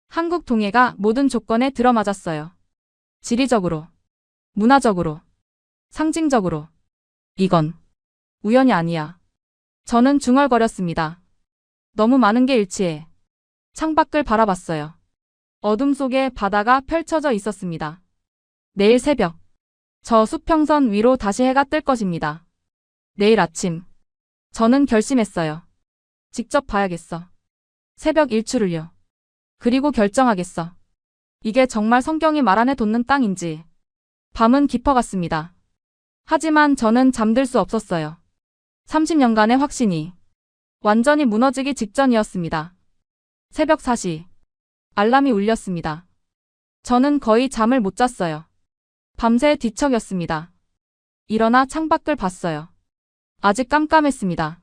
한국 동해가 모든 조건에 들어맞았어요. 지리적으로, 문화적으로, 상징적으로. 이건 우연이 아니야. 저는 중얼거렸습니다. 너무 많은 게 일치해. 창밖을 바라봤어요. 어둠 속에 바다가 펼쳐져 있었습니다. 내일 새벽. 저 수평선 위로 다시 해가 뜰 것입니다. 내일 아침. 저는 결심했어요. 직접 봐야겠어. 새벽 일출을요. 그리고 결정하겠어. 이게 정말 성경이 말한 해 돋는 땅인지. 밤은 깊어갔습니다. 하지만 저는 잠들 수 없었어요. 30년간의 확신이 완전히 무너지기 직전이었습니다. 새벽 4시. 알람이 울렸습니다. 저는 거의 잠을 못 잤어요. 밤새 뒤척였습니다. 일어나 창밖을 봤어요. 아직 깜깜했습니다.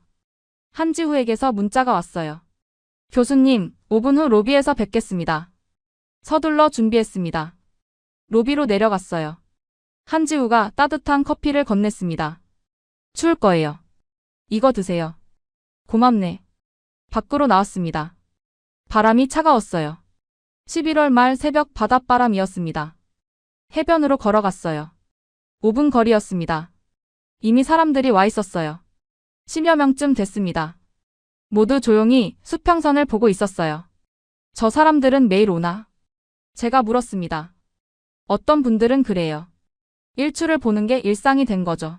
한지우에게서 문자가 왔어요. 교수님, 5분 후 로비에서 뵙겠습니다. 서둘러 준비했습니다. 로비로 내려갔어요. 한지우가 따뜻한 커피를 건넸습니다. 추울 거예요. 이거 드세요. 고맙네. 밖으로 나왔습니다. 바람이 차가웠어요. 11월 말 새벽 바닷바람이었습니다. 해변으로 걸어갔어요. 5분 거리였습니다. 이미 사람들이 와 있었어요. 10여 명쯤 됐습니다. 모두 조용히 수평선을 보고 있었어요. 저 사람들은 매일 오나? 제가 물었습니다. 어떤 분들은 그래요. 일출을 보는 게 일상이 된 거죠.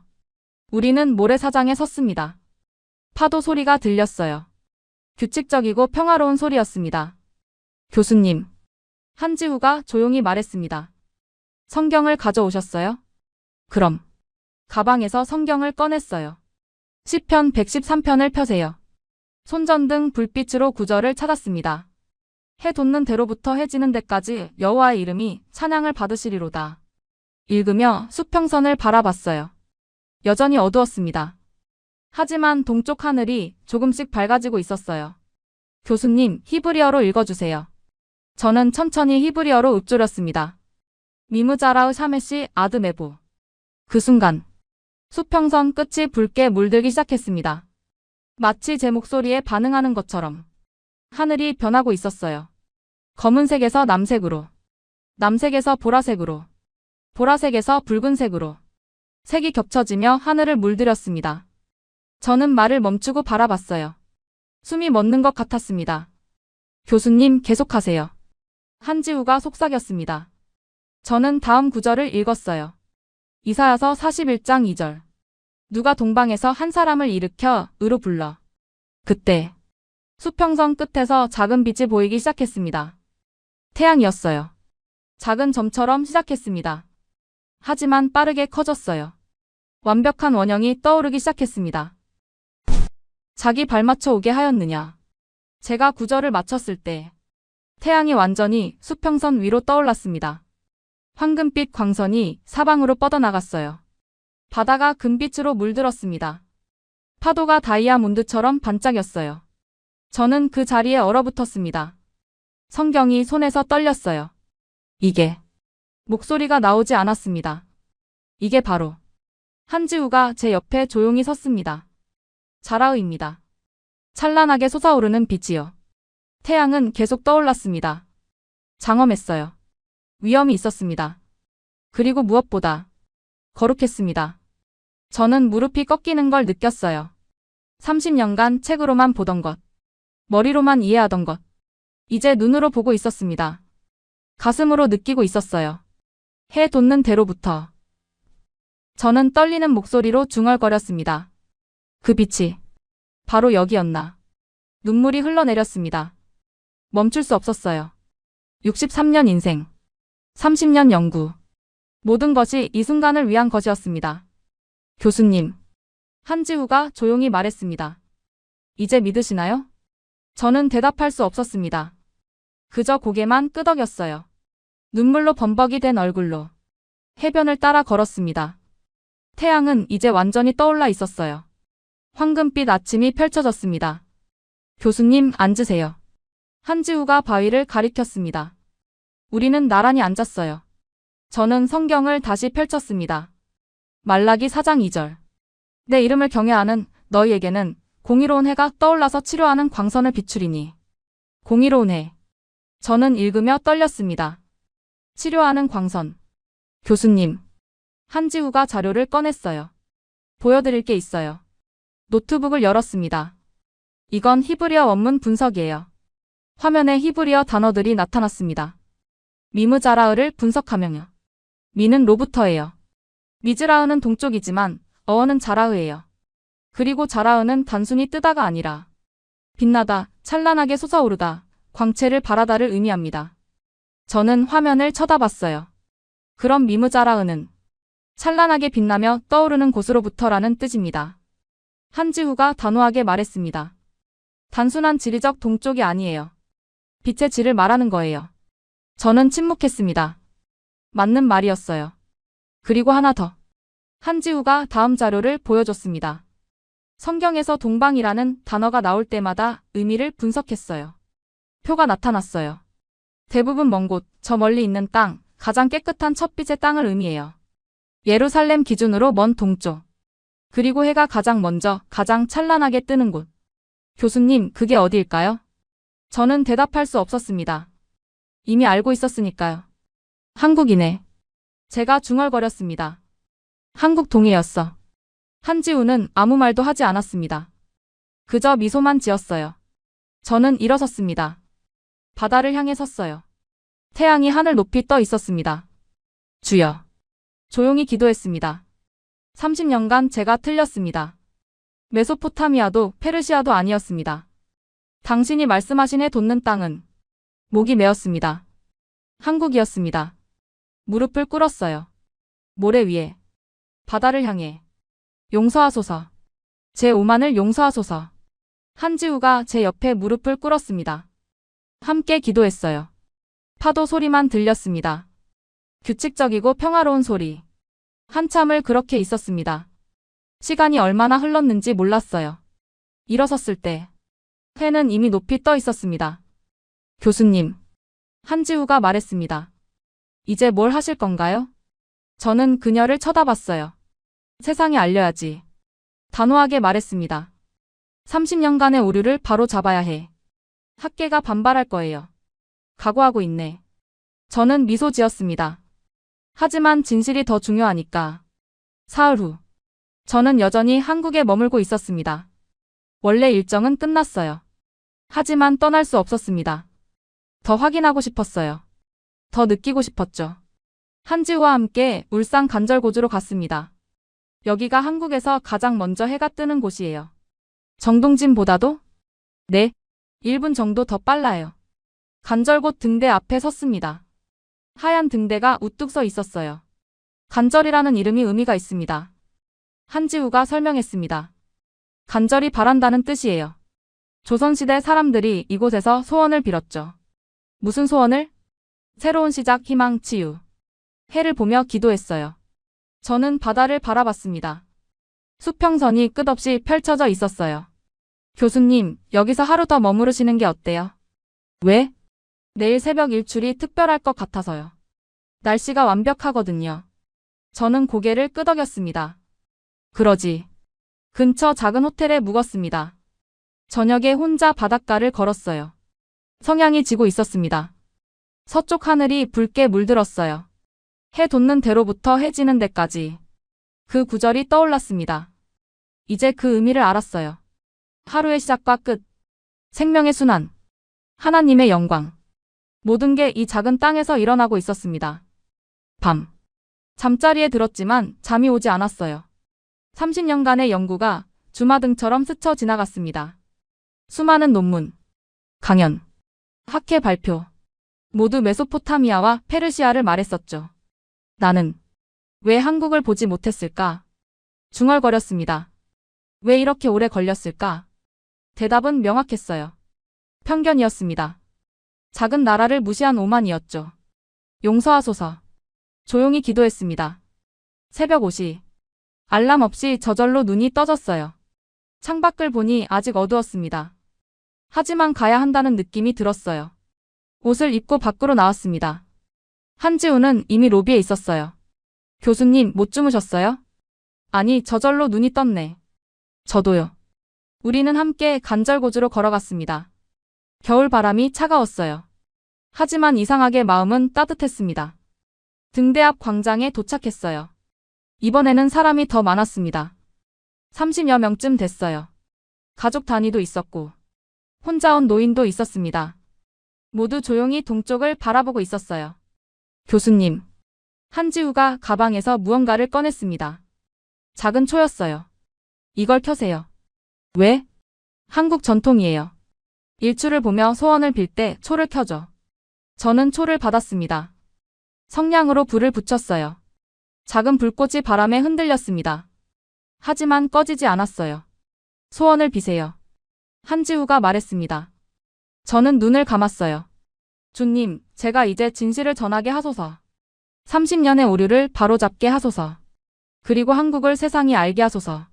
우리는 모래사장에 섰습니다. 파도 소리가 들렸어요. 규칙적이고 평화로운 소리였습니다. 교수님. 한지우가 조용히 말했습니다. 성경을 가져오셨어요? 그럼. 가방에서 성경을 꺼냈어요. 시편 113편을 펴세요. 손전등 불빛으로 구절을 찾았습니다. 해 돋는 대로부터 해 지는 데까지 여호와의 이름이 찬양을 받으시리로다. 읽으며 수평선을 바라봤어요. 여전히 어두웠습니다. 하지만 동쪽 하늘이 조금씩 밝아지고 있었어요. 교수님, 히브리어로 읽어주세요. 저는 천천히 히브리어로 읊조렸습니다. 미무자라의 샤메시 아드메부. 그 순간 수평선 끝이 붉게 물들기 시작했습니다. 마치 제 목소리에 반응하는 것처럼 하늘이 변하고 있었어요. 검은색에서 남색으로, 남색에서 보라색으로, 보라색에서 붉은색으로 색이 겹쳐지며 하늘을 물들였습니다. 저는 말을 멈추고 바라봤어요. 숨이 멎는 것 같았습니다. 교수님, 계속하세요. 한지우가 속삭였습니다. 저는 다음 구절을 읽었어요. 이사야서 41장 2절. 누가 동방에서 한 사람을 일으켜 으로 불러. 그때 수평선 끝에서 작은 빛이 보이기 시작했습니다. 태양이었어요. 작은 점처럼 시작했습니다. 하지만 빠르게 커졌어요. 완벽한 원형이 떠오르기 시작했습니다. 자기 발맞춰 오게 하였느냐. 제가 구절을 마쳤을 때 태양이 완전히 수평선 위로 떠올랐습니다. 황금빛 광선이 사방으로 뻗어나갔어요. 바다가 금빛으로 물들었습니다. 파도가 다이아몬드처럼 반짝였어요. 저는 그 자리에 얼어붙었습니다. 성경이 손에서 떨렸어요. 이게 목소리가 나오지 않았습니다. 이게 바로 한지우가 제 옆에 조용히 섰습니다. 자라의입니다. 찬란하게 솟아오르는 빛이요. 태양은 계속 떠올랐습니다. 장엄했어요. 위험이 있었습니다. 그리고 무엇보다 거룩했습니다. 저는 무릎이 꺾이는 걸 느꼈어요. 30년간 책으로만 보던 것, 머리로만 이해하던 것, 이제 눈으로 보고 있었습니다. 가슴으로 느끼고 있었어요. 해 돋는 대로부터. 저는 떨리는 목소리로 중얼거렸습니다. 그 빛이 바로 여기였나. 눈물이 흘러내렸습니다. 멈출 수 없었어요. 63년 인생, 30년 연구. 모든 것이 이 순간을 위한 것이었습니다. 교수님, 한지우가 조용히 말했습니다. 이제 믿으시나요? 저는 대답할 수 없었습니다. 그저 고개만 끄덕였어요. 눈물로 범벅이 된 얼굴로 해변을 따라 걸었습니다. 태양은 이제 완전히 떠올라 있었어요. 황금빛 아침이 펼쳐졌습니다. 교수님, 앉으세요. 한지우가 바위를 가리켰습니다. 우리는 나란히 앉았어요. 저는 성경을 다시 펼쳤습니다. 말라기 4장 2절. 내 이름을 경외하는 너희에게는 공의로운 해가 떠올라서 치료하는 광선을 비추리니. 공의로운 해. 저는 읽으며 떨렸습니다. 치료하는 광선. 교수님. 한지우가 자료를 꺼냈어요. 보여드릴 게 있어요. 노트북을 열었습니다. 이건 히브리어 원문 분석이에요. 화면에 히브리어 단어들이 나타났습니다. 미무자라흐를 분석하며요. 미는 로부터예요. 미즈라흐는 동쪽이지만 어어는 자라흐예요. 그리고 자라흐는 단순히 뜨다가 아니라 빛나다, 찬란하게 솟아오르다, 광채를 발하다를 의미합니다. 저는 화면을 쳐다봤어요. 그럼 미무자라흐는 찬란하게 빛나며 떠오르는 곳으로부터라는 뜻입니다. 한지우가 단호하게 말했습니다. 단순한 지리적 동쪽이 아니에요. 빛의 질을 말하는 거예요. 저는 침묵했습니다. 맞는 말이었어요. 그리고 하나 더. 한지우가 다음 자료를 보여줬습니다. 성경에서 동방이라는 단어가 나올 때마다 의미를 분석했어요. 표가 나타났어요. 대부분 먼 곳, 저 멀리 있는 땅, 가장 깨끗한 첫빛의 땅을 의미해요. 예루살렘 기준으로 먼 동쪽. 그리고 해가 가장 먼저, 가장 찬란하게 뜨는 곳. 교수님, 그게 어디일까요? 저는 대답할 수 없었습니다. 이미 알고 있었으니까요. 한국이네. 제가 중얼거렸습니다. 한국 동해였어. 한지우는 아무 말도 하지 않았습니다. 그저 미소만 지었어요. 저는 일어섰습니다. 바다를 향해 섰어요. 태양이 하늘 높이 떠 있었습니다. 주여. 조용히 기도했습니다. 30년간 제가 틀렸습니다. 메소포타미아도 페르시아도 아니었습니다. 당신이 말씀하신 해 돋는 땅은 목이 메었습니다. 한국이었습니다. 무릎을 꿇었어요. 모래 위에, 바다를 향해. 용서하소서. 제 오만을 용서하소서. 한지우가 제 옆에 무릎을 꿇었습니다. 함께 기도했어요. 파도 소리만 들렸습니다. 규칙적이고 평화로운 소리. 한참을 그렇게 있었습니다. 시간이 얼마나 흘렀는지 몰랐어요. 일어섰을 때 해는 이미 높이 떠 있었습니다. 교수님, 한지우가 말했습니다. 이제 뭘 하실 건가요? 저는 그녀를 쳐다봤어요. 세상에 알려야지. 단호하게 말했습니다. 30년간의 오류를 바로 잡아야 해. 학계가 반발할 거예요. 각오하고 있네. 저는 미소 지었습니다. 하지만 진실이 더 중요하니까. 사흘 후. 저는 여전히 한국에 머물고 있었습니다. 원래 일정은 끝났어요. 하지만 떠날 수 없었습니다. 더 확인하고 싶었어요. 더 느끼고 싶었죠. 한지우와 함께 울산 간절고주로 갔습니다. 여기가 한국에서 가장 먼저 해가 뜨는 곳이에요. 정동진보다도? 네, 1분 정도 더 빨라요. 간절곶 등대 앞에 섰습니다. 하얀 등대가 우뚝 서 있었어요. 간절이라는 이름이 의미가 있습니다. 한지우가 설명했습니다. 간절이 바란다는 뜻이에요. 조선시대 사람들이 이곳에서 소원을 빌었죠. 무슨 소원을? 새로운 시작, 희망, 치유. 해를 보며 기도했어요. 저는 바다를 바라봤습니다. 수평선이 끝없이 펼쳐져 있었어요. 교수님, 여기서 하루 더 머무르시는 게 어때요? 왜? 내일 새벽 일출이 특별할 것 같아서요. 날씨가 완벽하거든요. 저는 고개를 끄덕였습니다. 그러지. 근처 작은 호텔에 묵었습니다. 저녁에 혼자 바닷가를 걸었어요. 성향이 지고 있었습니다. 서쪽 하늘이 붉게 물들었어요. 해 돋는 대로부터 해 지는 데까지. 그 구절이 떠올랐습니다. 이제 그 의미를 알았어요. 하루의 시작과 끝. 생명의 순환. 하나님의 영광. 모든 게 이 작은 땅에서 일어나고 있었습니다. 밤. 잠자리에 들었지만 잠이 오지 않았어요. 30년간의 연구가 주마등처럼 스쳐 지나갔습니다. 수많은 논문, 강연, 학회 발표. 모두 메소포타미아와 페르시아를 말했었죠. 나는 왜 한국을 보지 못했을까? 중얼거렸습니다. 왜 이렇게 오래 걸렸을까? 대답은 명확했어요. 편견이었습니다. 작은 나라를 무시한 오만이었죠. 용서하소서. 조용히 기도했습니다. 새벽 5시. 알람 없이 저절로 눈이 떠졌어요. 창밖을 보니 아직 어두웠습니다. 하지만 가야 한다는 느낌이 들었어요. 옷을 입고 밖으로 나왔습니다. 한지우는 이미 로비에 있었어요. 교수님, 못 주무셨어요? 아니, 저절로 눈이 떴네. 저도요. 우리는 함께 간절고주로 걸어갔습니다. 겨울 바람이 차가웠어요. 하지만 이상하게 마음은 따뜻했습니다. 등대 앞 광장에 도착했어요. 이번에는 사람이 더 많았습니다. 30여 명쯤 됐어요. 가족 단위도 있었고, 혼자 온 노인도 있었습니다. 모두 조용히 동쪽을 바라보고 있었어요. 교수님. 한지우가 가방에서 무언가를 꺼냈습니다. 작은 초였어요. 이걸 켜세요. 왜? 한국 전통이에요. 일출을 보며 소원을 빌 때 초를 켜죠. 저는 초를 받았습니다. 성냥으로 불을 붙였어요. 작은 불꽃이 바람에 흔들렸습니다. 하지만 꺼지지 않았어요. 소원을 비세요. 한지우가 말했습니다. 저는 눈을 감았어요. 주님, 제가 이제 진실을 전하게 하소서. 30년의 오류를 바로잡게 하소서. 그리고 한국을 세상이 알게 하소서.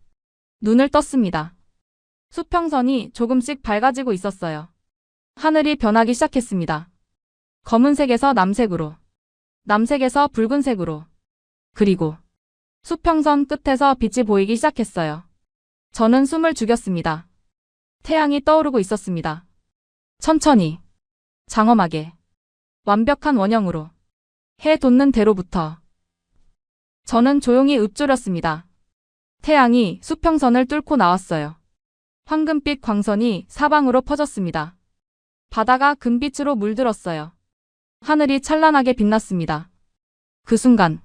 눈을 떴습니다. 수평선이 조금씩 밝아지고 있었어요. 하늘이 변하기 시작했습니다. 검은색에서 남색으로, 남색에서 붉은색으로, 그리고 수평선 끝에서 빛이 보이기 시작했어요. 저는 숨을 죽였습니다. 태양이 떠오르고 있었습니다. 천천히, 장엄하게, 완벽한 원형으로, 해 돋는 대로부터. 저는 조용히 읊조렸습니다. 태양이 수평선을 뚫고 나왔어요. 황금빛 광선이 사방으로 퍼졌습니다. 바다가 금빛으로 물들었어요. 하늘이 찬란하게 빛났습니다. 그 순간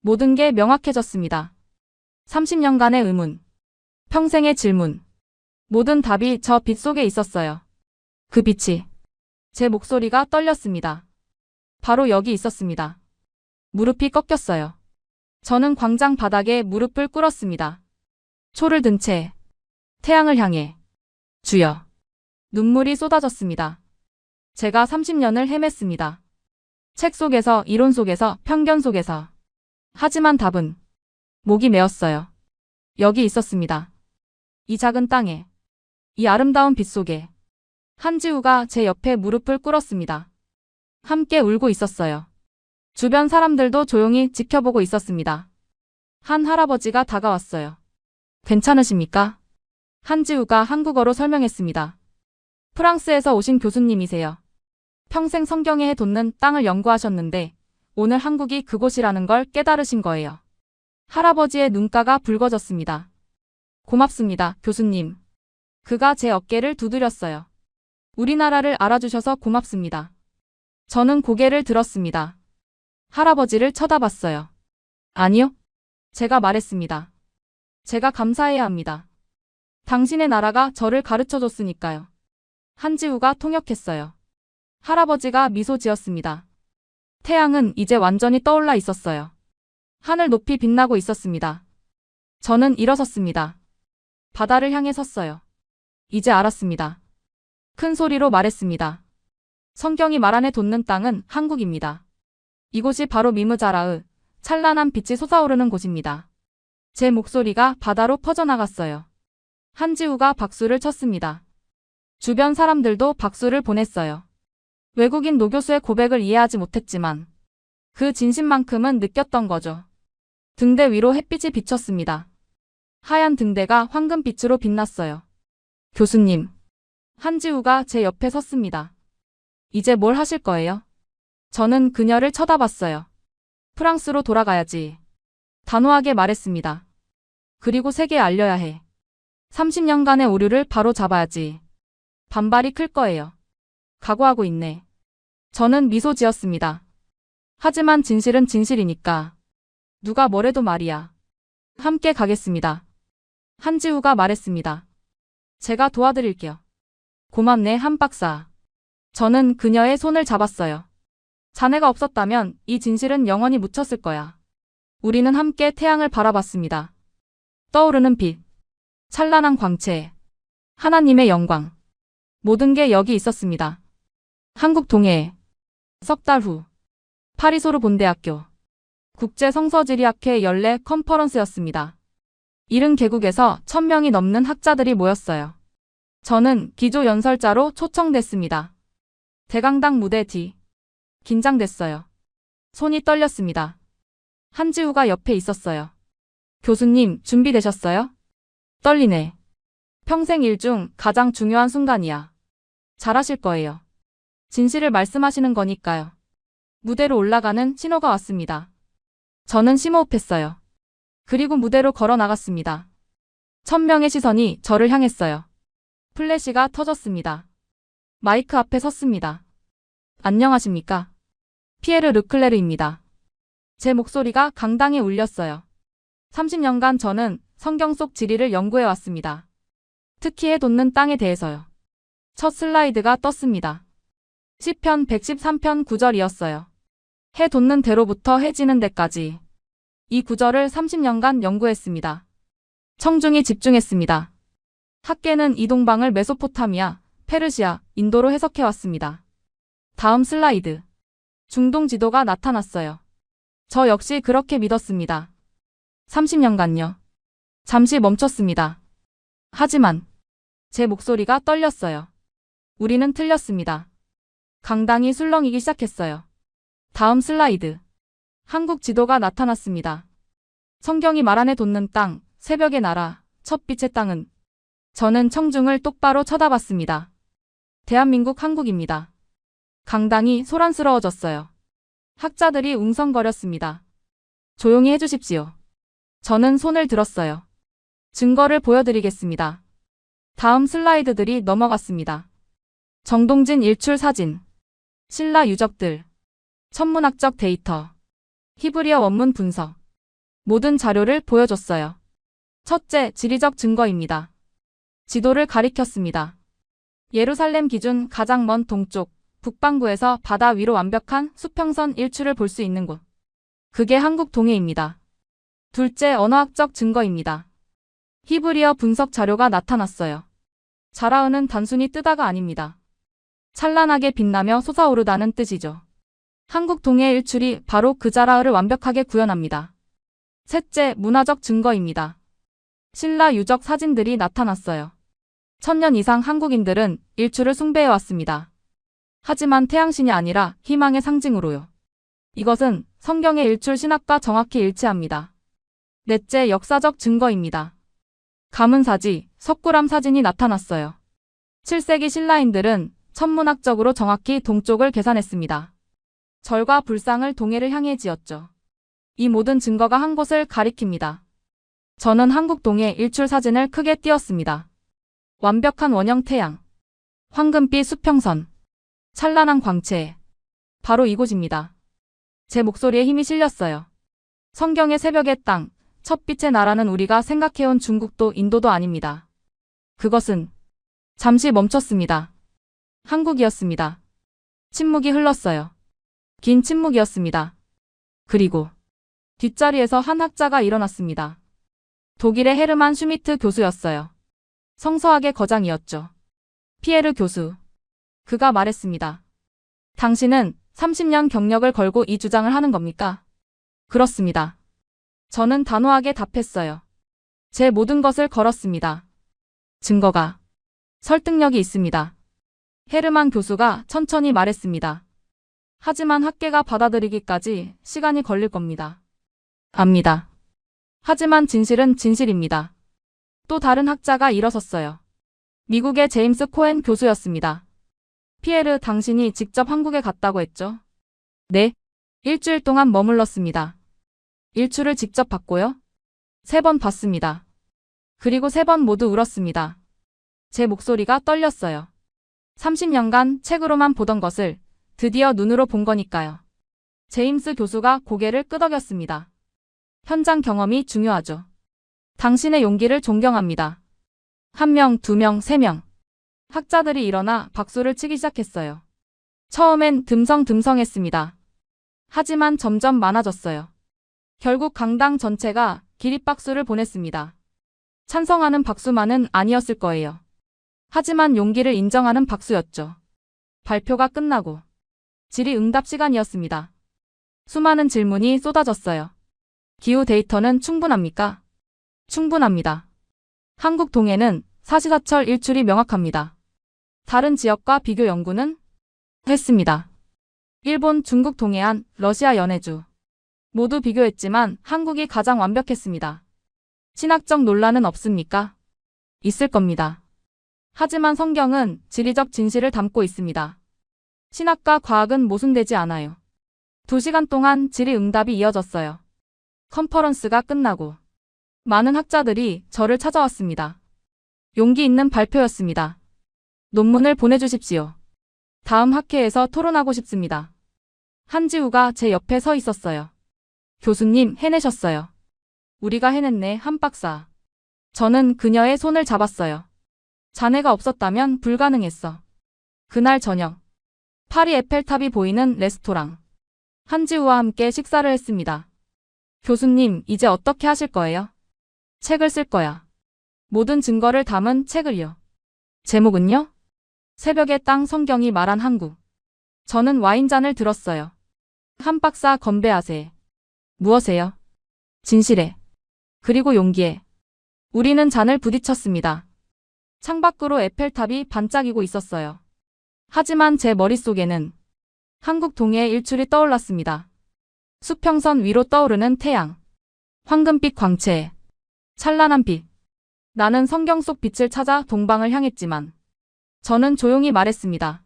모든 게 명확해졌습니다. 30년간의 의문, 평생의 질문, 모든 답이 저 빛 속에 있었어요. 그 빛이, 제 목소리가 떨렸습니다. 바로 여기 있었습니다. 무릎이 꺾였어요. 저는 광장 바닥에 무릎을 꿇었습니다. 초를 든 채 태양을 향해 주여. 눈물이 쏟아졌습니다. 제가 30년을 헤맸습니다. 책 속에서, 이론 속에서, 편견 속에서. 하지만 답은 목이 메었어요. 여기 있었습니다. 이 작은 땅에, 이 아름다운 빛 속에. 한지우가 제 옆에 무릎을 꿇었습니다. 함께 울고 있었어요. 주변 사람들도 조용히 지켜보고 있었습니다. 한 할아버지가 다가왔어요. 괜찮으십니까? 한지우가 한국어로 설명했습니다. 프랑스에서 오신 교수님이세요. 평생 성경에 돋는 땅을 연구하셨는데 오늘 한국이 그곳이라는 걸 깨달으신 거예요. 할아버지의 눈가가 붉어졌습니다. 고맙습니다, 교수님. 그가 제 어깨를 두드렸어요. 우리나라를 알아주셔서 고맙습니다. 저는 고개를 들었습니다. 할아버지를 쳐다봤어요. 아니요. 제가 말했습니다. 제가 감사해야 합니다. 당신의 나라가 저를 가르쳐줬으니까요. 한지우가 통역했어요. 할아버지가 미소 지었습니다. 태양은 이제 완전히 떠올라 있었어요. 하늘 높이 빛나고 있었습니다. 저는 일어섰습니다. 바다를 향해 섰어요. 이제 알았습니다. 큰 소리로 말했습니다. 성경이 말안에 돋는 땅은 한국입니다. 이곳이 바로 미무자라의 찬란한 빛이 솟아오르는 곳입니다. 제 목소리가 바다로 퍼져나갔어요. 한지우가 박수를 쳤습니다. 주변 사람들도 박수를 보냈어요. 외국인 노교수의 고백을 이해하지 못했지만 그 진심만큼은 느꼈던 거죠. 등대 위로 햇빛이 비쳤습니다. 하얀 등대가 황금빛으로 빛났어요. 교수님. 한지우가 제 옆에 섰습니다. 이제 뭘 하실 거예요? 저는 그녀를 쳐다봤어요. 프랑스로 돌아가야지. 단호하게 말했습니다. 그리고 세계에 알려야 해. 30년간의 오류를 바로 잡아야지. 반발이 클 거예요. 각오하고 있네. 저는 미소 지었습니다. 하지만 진실은 진실이니까. 누가 뭐래도 말이야. 함께 가겠습니다. 한지우가 말했습니다. 제가 도와드릴게요. 고맙네, 한박사. 저는 그녀의 손을 잡았어요. 자네가 없었다면 이 진실은 영원히 묻혔을 거야. 우리는 함께 태양을 바라봤습니다. 떠오르는 빛, 찬란한 광채, 하나님의 영광. 모든 게 여기 있었습니다. 한국 동해. 석 달 후. 파리 소르본대학교. 국제성서지리학회 연례 컨퍼런스였습니다. 70개국에서 1000명이 넘는 학자들이 모였어요. 저는 기조 연설자로 초청됐습니다. 대강당 무대 뒤. 긴장됐어요. 손이 떨렸습니다. 한지우가 옆에 있었어요. 교수님, 준비되셨어요? 떨리네. 평생 일 중 가장 중요한 순간이야. 잘하실 거예요. 진실을 말씀하시는 거니까요. 무대로 올라가는 신호가 왔습니다. 저는 심호흡했어요. 그리고 무대로 걸어 나갔습니다. 1000명의 시선이 저를 향했어요. 플래시가 터졌습니다. 마이크 앞에 섰습니다. 안녕하십니까? 피에르 르클레르입니다. 제 목소리가 강당에 울렸어요. 30년간 저는 성경 속 진리를 연구해 왔습니다. 특히 해 돋는 땅에 대해서요. 첫 슬라이드가 떴습니다. 시편 113편 9절이었어요. 해 돋는 대로부터 해 지는 데까지. 이 구절을 30년간 연구했습니다. 청중이 집중했습니다. 학계는 이 동방을 메소포타미아, 페르시아, 인도로 해석해왔습니다. 다음 슬라이드. 중동 지도가 나타났어요. 저 역시 그렇게 믿었습니다. 30년간요. 잠시 멈췄습니다. 하지만 제 목소리가 떨렸어요. 우리는 틀렸습니다. 강당이 술렁이기 시작했어요. 다음 슬라이드. 한국 지도가 나타났습니다. 성경이 말안에 돋는 땅, 새벽의 나라, 첫 빛의 땅은. 저는 청중을 똑바로 쳐다봤습니다. 대한민국 한국입니다. 강당이 소란스러워졌어요. 학자들이 웅성거렸습니다. 조용히 해주십시오. 저는 손을 들었어요. 증거를 보여드리겠습니다. 다음 슬라이드들이 넘어갔습니다. 정동진 일출 사진, 신라 유적들, 천문학적 데이터, 히브리어 원문 분석. 모든 자료를 보여줬어요. 첫째, 지리적 증거입니다. 지도를 가리켰습니다. 예루살렘 기준 가장 먼 동쪽, 북반구에서 바다 위로 완벽한 수평선 일출을 볼 수 있는 곳. 그게 한국 동해입니다. 둘째, 언어학적 증거입니다. 히브리어 분석 자료가 나타났어요. 자라은은 단순히 뜨다가 아닙니다. 찬란하게 빛나며 솟아오르다는 뜻이죠. 한국 동해 일출이 바로 그 자라을을 완벽하게 구현합니다. 셋째, 문화적 증거입니다. 신라 유적 사진들이 나타났어요. 천년 이상 한국인들은 일출을 숭배해왔습니다. 하지만 태양신이 아니라 희망의 상징으로요. 이것은 성경의 일출 신학과 정확히 일치합니다. 넷째, 역사적 증거입니다. 가문사지, 석굴암 사진이 나타났어요. 7세기 신라인들은 천문학적으로 정확히 동쪽을 계산했습니다. 절과 불상을 동해를 향해 지었죠. 이 모든 증거가 한 곳을 가리킵니다. 저는 한국 동해 일출 사진을 크게 띄웠습니다. 완벽한 원형 태양, 황금빛 수평선, 찬란한 광채. 바로 이곳입니다. 제 목소리에 힘이 실렸어요. 성경의 새벽의 땅, 첫빛의 나라는 우리가 생각해온 중국도 인도도 아닙니다. 그것은 잠시 멈췄습니다. 한국이었습니다. 침묵이 흘렀어요. 긴 침묵이었습니다. 그리고 뒷자리에서 한 학자가 일어났습니다. 독일의 헤르만 슈미트 교수였어요. 성서학의 거장이었죠. 피에르 교수. 그가 말했습니다. 당신은 30년 경력을 걸고 이 주장을 하는 겁니까? 그렇습니다. 저는 단호하게 답했어요. 제 모든 것을 걸었습니다. 증거가, 설득력이 있습니다. 헤르만 교수가 천천히 말했습니다. 하지만 학계가 받아들이기까지 시간이 걸릴 겁니다. 압니다. 하지만 진실은 진실입니다. 또 다른 학자가 일어섰어요. 미국의 제임스 코엔 교수였습니다. 피에르, 당신이 직접 한국에 갔다고 했죠? 네. 일주일 동안 머물렀습니다. 일출을 직접 봤고요. 3번 봤습니다. 그리고 3번 모두 울었습니다. 제 목소리가 떨렸어요. 30년간 책으로만 보던 것을 드디어 눈으로 본 거니까요. 제임스 교수가 고개를 끄덕였습니다. 현장 경험이 중요하죠. 당신의 용기를 존경합니다. 1명, 2명, 3명. 학자들이 일어나 박수를 치기 시작했어요. 처음엔 듬성듬성했습니다. 하지만 점점 많아졌어요. 결국 강당 전체가 기립박수를 보냈습니다. 찬성하는 박수만은 아니었을 거예요. 하지만 용기를 인정하는 박수였죠. 발표가 끝나고 질의응답 시간이었습니다. 수많은 질문이 쏟아졌어요. 기후 데이터는 충분합니까? 충분합니다. 한국 동해는 사시사철 일출이 명확합니다. 다른 지역과 비교 연구는? 했습니다. 일본, 중국, 동해안, 러시아, 연해주. 모두 비교했지만 한국이 가장 완벽했습니다. 신학적 논란은 없습니까? 있을 겁니다. 하지만 성경은 지리적 진실을 담고 있습니다. 신학과 과학은 모순되지 않아요. 2시간 동안 질의응답이 이어졌어요. 컨퍼런스가 끝나고 많은 학자들이 저를 찾아왔습니다. 용기 있는 발표였습니다. 논문을 보내주십시오. 다음 학회에서 토론하고 싶습니다. 한지우가 제 옆에 서 있었어요. 교수님, 해내셨어요. 우리가 해냈네, 한 박사. 저는 그녀의 손을 잡았어요. 자네가 없었다면 불가능했어. 그날 저녁, 파리 에펠탑이 보이는 레스토랑. 한지우와 함께 식사를 했습니다. 교수님, 이제 어떻게 하실 거예요? 책을 쓸 거야. 모든 증거를 담은 책을요. 제목은요? 새벽의 땅, 성경이 말한 한국. 저는 와인잔을 들었어요. 한 박사, 건배하세. 무엇에요? 진실에. 그리고 용기에. 우리는 잔을 부딪혔습니다. 창밖으로 에펠탑이 반짝이고 있었어요. 하지만 제 머릿속에는 한국 동해의 일출이 떠올랐습니다. 수평선 위로 떠오르는 태양. 황금빛 광채. 찬란한 빛. 나는 성경 속 빛을 찾아 동방을 향했지만 저는 조용히 말했습니다.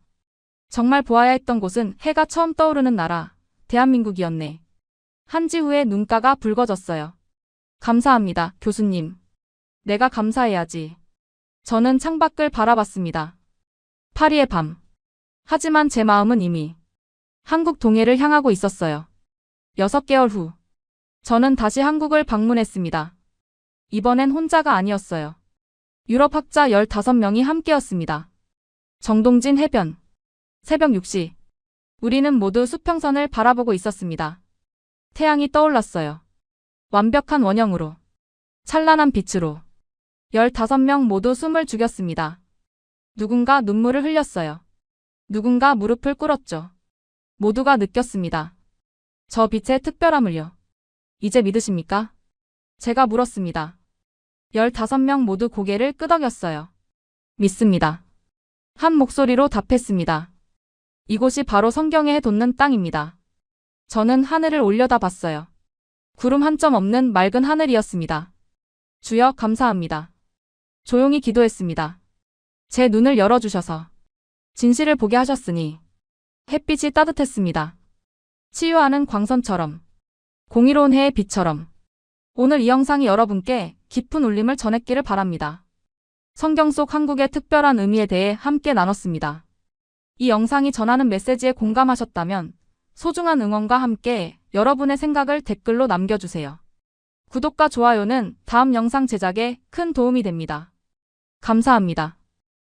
정말 보아야 했던 곳은 해가 처음 떠오르는 나라, 대한민국이었네. 한지우의 눈가가 붉어졌어요. 감사합니다, 교수님. 내가 감사해야지. 저는 창밖을 바라봤습니다. 파리의 밤. 하지만 제 마음은 이미 한국 동해를 향하고 있었어요. 6개월 후, 저는 다시 한국을 방문했습니다. 이번엔 혼자가 아니었어요. 유럽 학자 15명이 함께였습니다. 정동진 해변. 새벽 6시. 우리는 모두 수평선을 바라보고 있었습니다. 태양이 떠올랐어요. 완벽한 원형으로. 찬란한 빛으로. 15명 모두 숨을 죽였습니다. 누군가 눈물을 흘렸어요. 누군가 무릎을 꿇었죠. 모두가 느꼈습니다. 저 빛의 특별함을요. 이제 믿으십니까? 제가 물었습니다. 15명 모두 고개를 끄덕였어요. 믿습니다. 한 목소리로 답했습니다. 이곳이 바로 성경에 해 돋는 땅입니다. 저는 하늘을 올려다봤어요. 구름 한 점 없는 맑은 하늘이었습니다. 주여 감사합니다. 조용히 기도했습니다. 제 눈을 열어주셔서 진실을 보게 하셨으니 햇빛이 따뜻했습니다. 치유하는 광선처럼, 공의로운 해의 빛처럼. 오늘 이 영상이 여러분께 깊은 울림을 전했기를 바랍니다. 성경 속 한국의 특별한 의미에 대해 함께 나눴습니다. 이 영상이 전하는 메시지에 공감하셨다면 소중한 응원과 함께 여러분의 생각을 댓글로 남겨주세요. 구독과 좋아요는 다음 영상 제작에 큰 도움이 됩니다. 감사합니다.